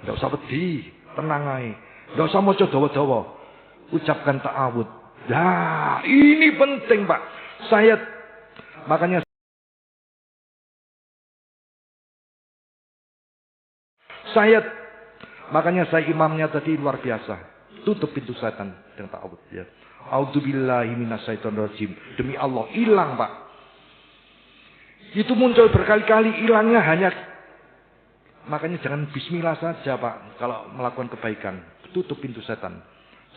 B: Ndak usah wedi, tenang ae. Ndak usah maca dawa-dawa. Ucapkan ta'awud. Nah, ini penting Pak. Makanya saya imamnya tadi luar biasa. Tutup pintu setan dengan ta'awud ya. A'udzubillahi minasyaitonirrajim. Demi Allah, hilang Pak. Itu muncul berkali-kali, hilangnya hanya. Makanya jangan bismillah saja Pak kalau melakukan kebaikan. Tutup pintu setan.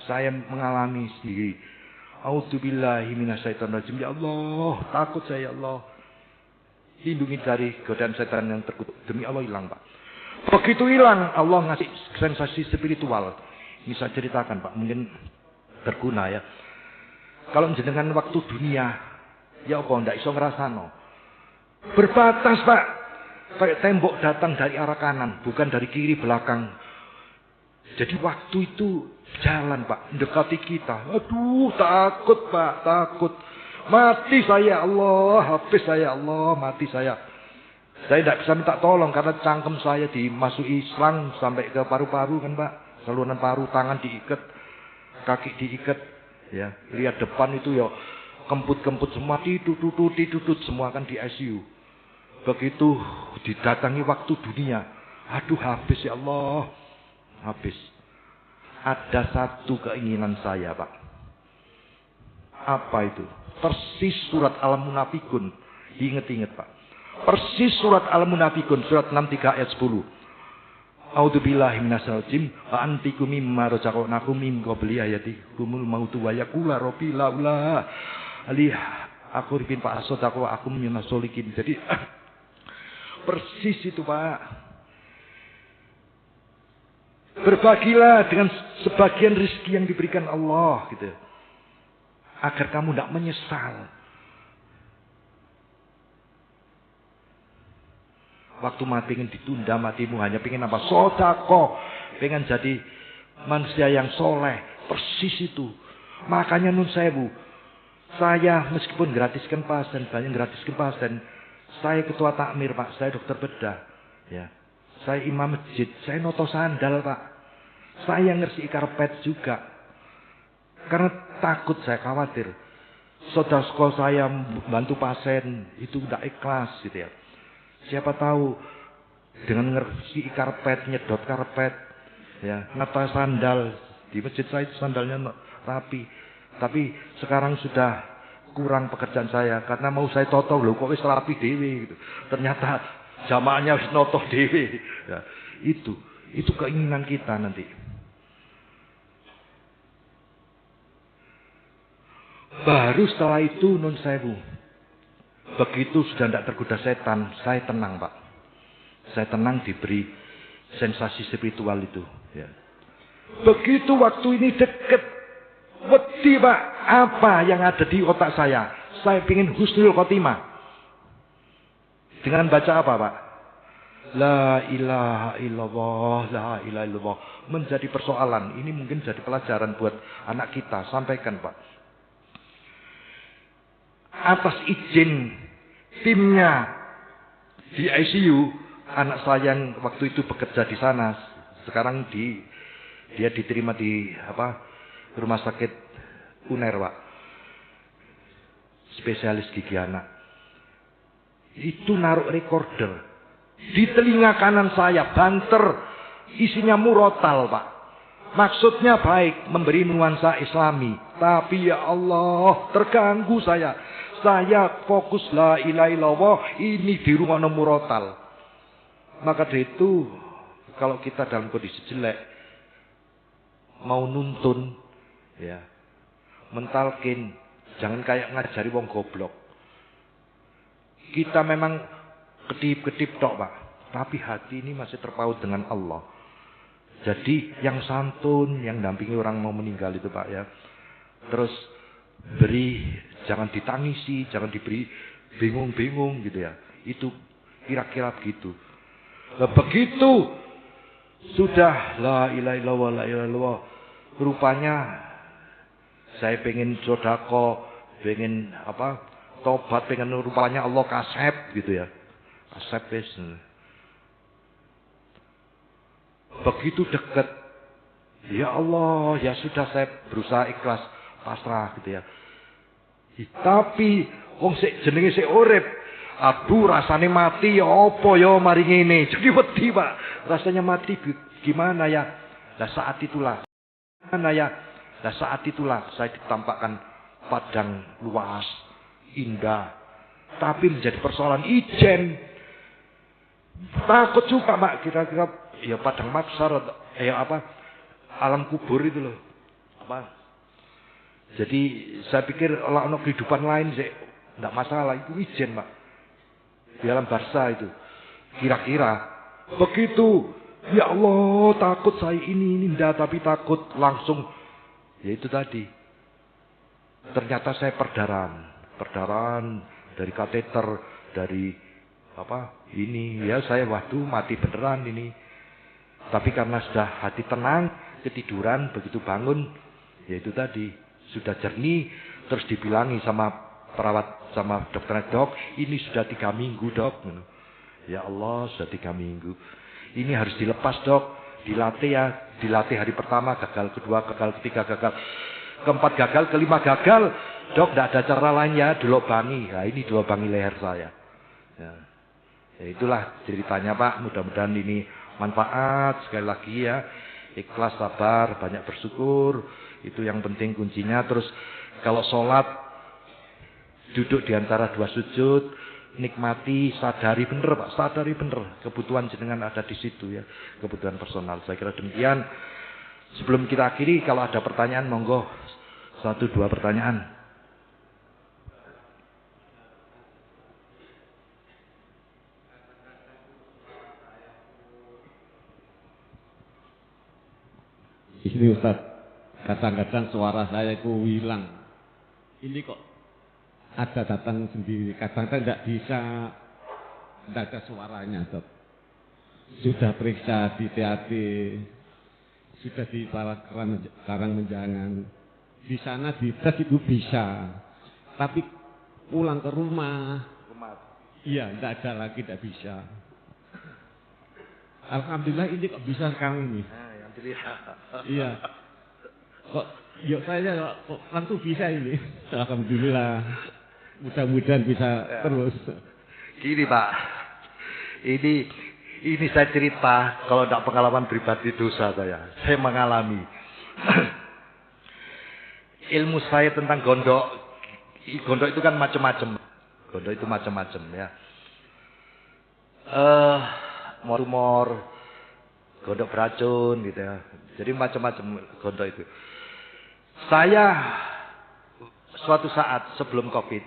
B: Saya mengalami sendiri. A'udzubillahi minasyaitonirrajim. Ya Allah, takut saya ya Allah. Lindungi dari godaan setan yang terkutuk. Demi Allah hilang Pak. Begitu hilang, Allah ngasih sensasi spiritual. Ini saya ceritakan Pak, mungkin berguna ya. Kalau jenengan waktu dunia, ya apa ndak iso ngrasano. Berbatas Pak. Kayak tembok datang dari arah kanan, bukan dari kiri belakang. Jadi waktu itu jalan Pak, mendekati kita. Aduh, takut Pak, takut. Mati saya Allah, habis saya Allah, mati saya. Saya tidak bisa minta tolong karena cangkem saya dimasuki selang sampai ke paru-paru kan Pak. Saluran paru, tangan diikat, kaki diikat. Ya, lihat depan itu ya kemput-kemput semua, ditutut semua kan di ICU. Begitu didatangi waktu dunia. Aduh, habis ya Allah. Habis. Ada satu keinginan saya Pak. Apa itu? Persis surat Al-Munafikun. Ingat-ingat Pak. Persis surat Al-Munafikun. Surat 63 ayat 10. A'udzubillahi minasyaitonir rajim wa antikum mimma razaqnakum min qabli ayatikumul mautu wa yaqula rabbi laula alih aku ripin Pak Asod aku minasolikin. Jadi persis itu Pak. Berbagilah dengan sebagian rezeki yang diberikan Allah gitu. Agar kamu tidak menyesal. Waktu mati ingin ditunda matimu hanya pengen apa? Sodako. Pengen jadi manusia yang soleh. Persis itu. Makanya nun sewu. Saya meskipun gratiskan pasien. Banyak gratiskan pasien. Saya ketua takmir Pak. Saya dokter bedah. Ya. Saya imam masjid. Saya noto sandal Pak. Saya ngersi karpet juga. Karena takut saya khawatir. Saudara sekolah saya bantu pasien. Itu tidak ikhlas gitu ya. Siapa tahu dengan ngersi karpet, nyedot karpet, ya, nata sandal di masjid saya itu sandalnya rapi. Tapi sekarang sudah kurang pekerjaan saya karena mau saya toto loh kok wis rapi dewe gitu. Ternyata jamaahnya wis noto dewe. Ya, itu keinginan kita nanti. Baru setelah itu nun sewu. Begitu sudah tidak tergoda setan, saya tenang Pak. Saya tenang diberi sensasi spiritual itu. Ya. Begitu waktu ini deket, wedi Pak, apa yang ada di otak saya? Saya ingin husnul khotimah. Dengan baca apa Pak? La ilaha illallah, la ilaha illallah. Menjadi persoalan, ini mungkin jadi pelajaran buat anak kita. Sampaikan Pak. Atas izin timnya di ICU, anak saya yang waktu itu bekerja di sana, sekarang dia diterima di rumah sakit UNER Pak, spesialis gigi anak. Itu naruh recorder di telinga kanan saya, banter, isinya murotal Pak. Maksudnya baik, memberi nuansa Islami, tapi ya Allah terganggu saya. Saya fokus la ilaha illallah, ini di rumah murotal. Maka dari itu, kalau kita dalam kondisi jelek, mau nuntun, ya, mentalkin, jangan kayak ngajari wong goblok. Kita memang kedip-kedip tok Pak, tapi hati ini masih terpaut dengan Allah. Jadi yang santun, yang dampingi orang mau meninggal itu Pak ya. Terus beri, jangan ditangisi, jangan diberi bingung-bingung gitu ya. Itu kira-kira begitu. Nah, begitu sudah la ilaha illallah, la ilaha illallah. Rupanya saya pengen sodako, pengen tobat, pengen rupanya Allah kasep gitu ya. Kasep wis. Begitu dekat, ya Allah, ya sudah saya berusaha ikhlas, pasrah gitu ya. Tapi wong sik jenenge sik urip, aduh rasane mati ya apa ya mari ngene. Jadi wedi Pak, rasanya mati gimana ya? Lah saat itulah saya ditampakkan padang luas, indah, tapi menjadi persoalan ijen. Takut juga Pak, kira-kira ya padang mahsyar alam kubur itu loh. Jadi saya pikir ono kehidupan lain sih, enggak masalah, itu ijen Pak. Di alam barza itu. Kira-kira begitu, ya Allah, takut saya ini enggak, tapi takut langsung ya itu tadi. Ternyata saya perdarahan dari kateter, dari ini ya saya waduh mati beneran ini. Tapi karena sudah hati tenang, ketiduran, begitu bangun, ya itu tadi, sudah jernih, terus dibilangi sama perawat, sama dokter, dok, ini sudah 3 minggu dok. Ya Allah, sudah 3 minggu. Ini harus dilepas dok, dilatih ya, dilatih hari pertama, gagal, kedua gagal, ketiga gagal, keempat gagal, kelima gagal, dok tidak ada cara lain ya, dilobangi. Nah ini dilobangi leher saya. Ya itulah ceritanya Pak, mudah-mudahan ini manfaat. Sekali lagi ya, ikhlas, sabar, banyak bersyukur, itu yang penting kuncinya. Terus kalau sholat duduk di antara 2 sujud, nikmati, sadari bener Pak, sadari bener kebutuhan jenengan ada di situ ya, kebutuhan personal. Saya kira demikian. Sebelum kita akhiri, kalau ada pertanyaan monggo 1-2 pertanyaan.
C: Ini Ustaz, kadang-kadang suara saya itu hilang. Ini kok ada datang sendiri, kadang-kadang tidak bisa, tidak ada suaranya Ustaz. Sudah periksa di TAT, sudah di Karang Menjangan, di sana di tes itu bisa, tapi pulang ke rumah, iya tidak ada lagi, tidak bisa. Alhamdulillah ini kok bisa sekarang ini. Iya. Kok yuk saya kok langsung bisa ini. Alhamdulillah. Mudah-mudahan bisa terus.
B: Gini Pak. Ini saya cerita kalau tidak pengalaman pribadi dosa saya. Saya mengalami. Ilmu saya tentang gondok. Gondok itu kan macam-macam. Gondok itu macam-macam ya. Tumor, gondok beracun gitu ya. Jadi macam-macam gondok itu. Saya suatu saat sebelum Covid,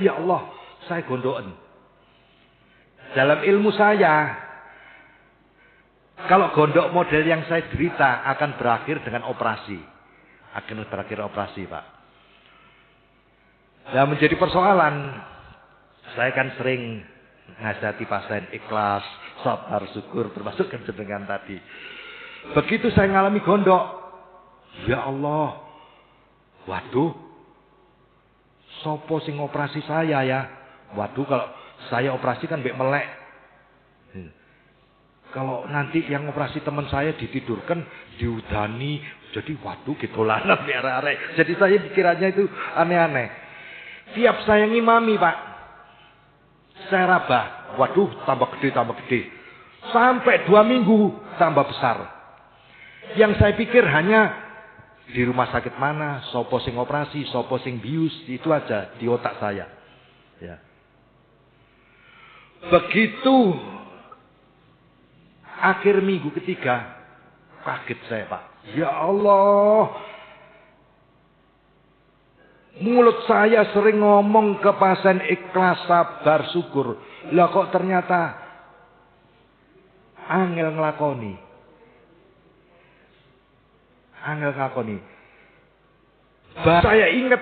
B: ya Allah, saya gondokan. Dalam ilmu saya, kalau gondok model yang saya derita akan berakhir dengan operasi. Akan berakhir operasi, Pak. Nah, menjadi persoalan, saya kan sering ngasihati pasien ikhlas, sabar, syukur, termasuk dengan tadi. Begitu saya ngalami gondok, ya Allah, waduh, sopo sing operasi saya ya? Waduh, kalau saya operasi kan mbek melek. Kalau nanti yang operasi teman saya ditidurkan, diudani, jadi waduh getolanan mbek arek-arek. Jadi saya pikirannya itu aneh-aneh. Tiap saya ngimami, Pak, saya rabah, waduh tambah gede. Sampai 2 minggu tambah besar. Yang saya pikir hanya di rumah sakit mana, sopo sing operasi, sopo sing bius, itu aja di otak saya. Ya. Begitu akhir minggu ketiga, kaget saya Pak. Ya Allah, mulut saya sering ngomong ke pasien ikhlas, sabar, syukur. Lah kok ternyata angel nglakoni. Saya ingat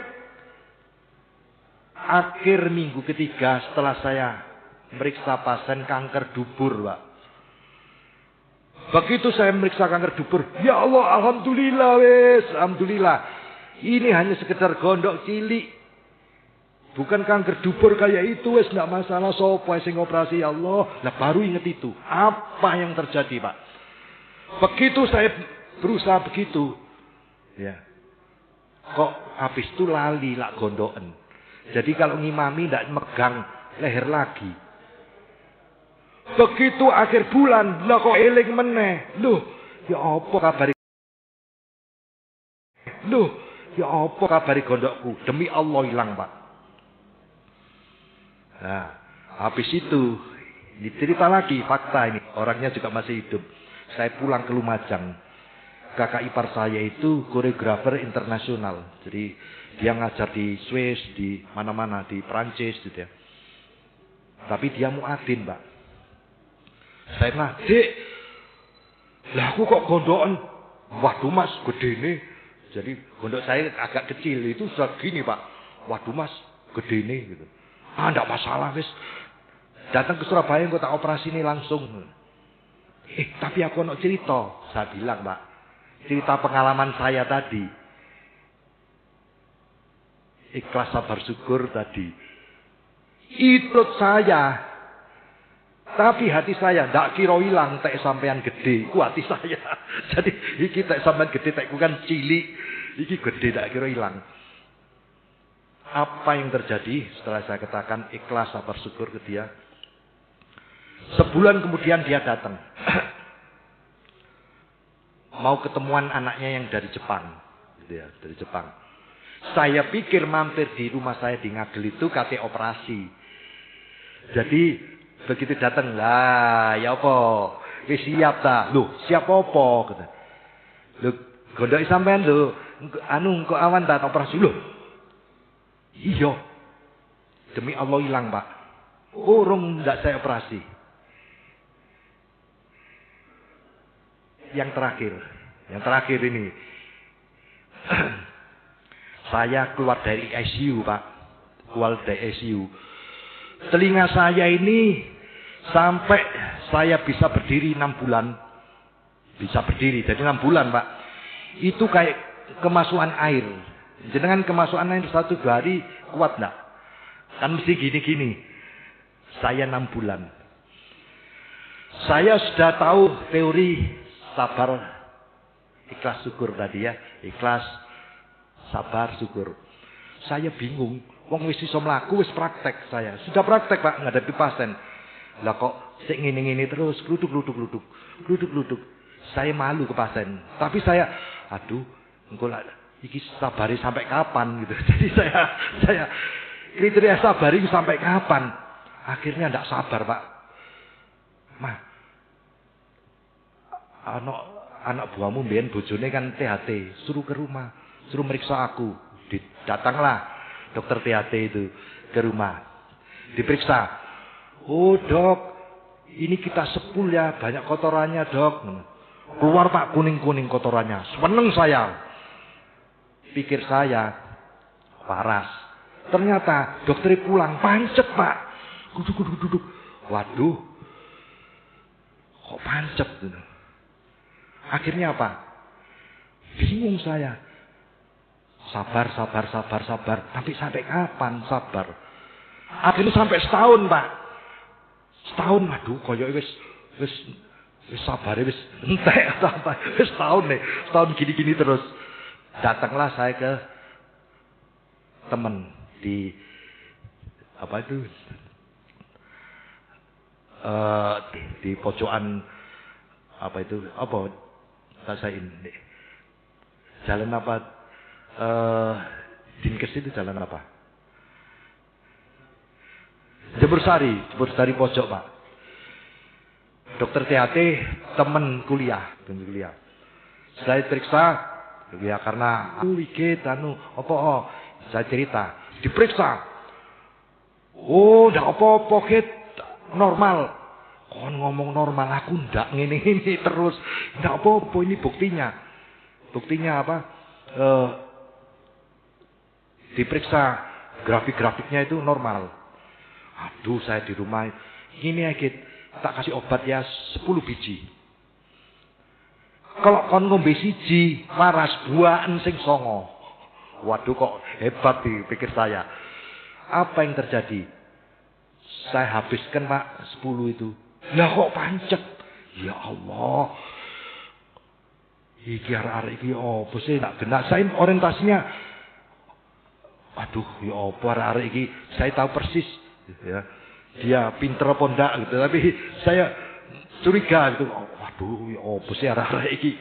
B: akhir minggu ketiga setelah saya meriksa pasien kanker dubur, Pak. Begitu saya meriksa kanker dubur, ya Allah, alhamdulillah wes, alhamdulillah. Ini hanya sekedar gondok cilik. Bukan kanker dubur kayak itu, wes nggak masalah, sopo sing operasi, ya Allah. Nah baru ingat itu. Apa yang terjadi, Pak? Begitu saya berusaha begitu, ya. Kok habis itu lali lak gondoken. Jadi kalau ngimami tidak megang leher lagi. Begitu akhir bulan, lah kok eling meneh. Loh, ya apa kabari? Loh, ya apa kabari gondokku? Demi Allah hilang, Pak. Nah, habis itu dicerita lagi fakta ini. Orangnya juga masih hidup. Saya pulang ke Lumajang. Kakak ipar saya itu koreografer internasional. Jadi dia ngajar di Swiss, di mana-mana, di Prancis gitu ya. Tapi dia muadzin, Pak. Saya bilang, "Dek, lah aku kok gondokan?" "Waduh Mas, gede nih." Jadi gondok saya agak kecil, itu sudah gini, Pak. "Waduh Mas, gede nih." Gitu. "Ah, enggak masalah, wis. Datang ke Surabaya kok tak operasi ini langsung." Tapi aku nak cerita." Saya bilang, Pak. Cerita pengalaman saya tadi. Ikhlas, sabar, syukur tadi. Itu saya. Tapi hati saya ndak kira hilang tek sampean gede. Ku hati saya. Jadi iki tek sampean gede tek bukan cilik. Iki gede ndak kira hilang. Apa yang terjadi setelah saya katakan ikhlas, sabar, syukur ke dia? Sebulan kemudian dia datang. Mau ketemuan anaknya yang dari Jepang, gitu ya, dari Jepang. Saya pikir mampir di rumah saya di Ngagel itu kate operasi. Jadi begitu datang, lah ya apa? Wis siap ta? Loh, siap apa? Kata. Loh, gondoki sampean lho. Engko awan tak operasi lho. Iya. Demi Allah hilang, Pak. Urung ndak saya operasi. Yang terakhir ini. Saya keluar dari ICU, Pak. Keluar dari ICU. Telinga saya ini sampai saya bisa berdiri 6 bulan. Bisa berdiri, jadi 6 bulan, Pak. Itu kayak kemasukan air. Jenengan kemasukan air 1-2 hari kuat enggak? Kan mesti gini-gini. Saya 6 bulan. Saya sudah tahu teori sabar, ikhlas, syukur tadi ya. Ikhlas, sabar, syukur. Saya bingung. Wong wis iso mlaku wis praktek saya. Sudah praktek, Pak, ngadepi pasien. Lah kok sik ngene-ngene terus, gluduk. Saya malu ke pasien. Tapi saya aduh, engko lah iki sabari sampai kapan gitu. Jadi saya kriteria sabari sampai kapan? Akhirnya ndak sabar, Pak. Mah, anak buahmu mbiyen bojone kan THT, suruh ke rumah, suruh meriksa aku. Datanglah dokter THT itu ke rumah. Diperiksa. Oh, Dok, ini kita sepul ya, banyak kotorannya, Dok. Keluar, Pak, kuning-kuning kotorannya. Seneng saya. Pikir saya waras. Ternyata dokter pulang pancet, Pak. Duduk. Waduh. Kok pancet gitu. Akhirnya apa? Bingung saya. Sabar. Tapi sampai kapan sabar? Akhirnya sampai setahun, Pak. Setahun, waduh, koyo wis sabar, wis entek sampai wis setahun nih. Setahun gini-gini terus. Datanglah saya ke teman di apa itu? Di pojokan apa itu? Apa? Saya ini. Jalan apa? Dinkes itu jalan apa? Jemur Sari pojok, Pak. Dokter THT teman kuliah. Saya periksa, ya karena wigit saya cerita, diperiksa. Oh, ndak apa-apa, Kit. Normal. Kon ngomong normal, aku ndak ngene terus. Ndak apa-apa, ini buktinya. Buktinya apa? Diperiksa grafik-grafiknya itu normal. Aduh, saya di rumah gini ya, Kit, tak kasih obat ya 10 biji. Kalau kon ngombe siji, waras buahan sing 9. Waduh, kok hebat dipikir saya. Apa yang terjadi? Saya habiskan, Pak, 10 itu. Lah kok pancet? Ya Allah. Iki arek-arek iki opo sih nak benak. Saya orientasinya aduh, ya apa arek-arek iki, saya tahu persis ya. Dia pinter apa ndak gitu, tapi saya curiga gitu. Waduh, ya apa sih arek-arek iki?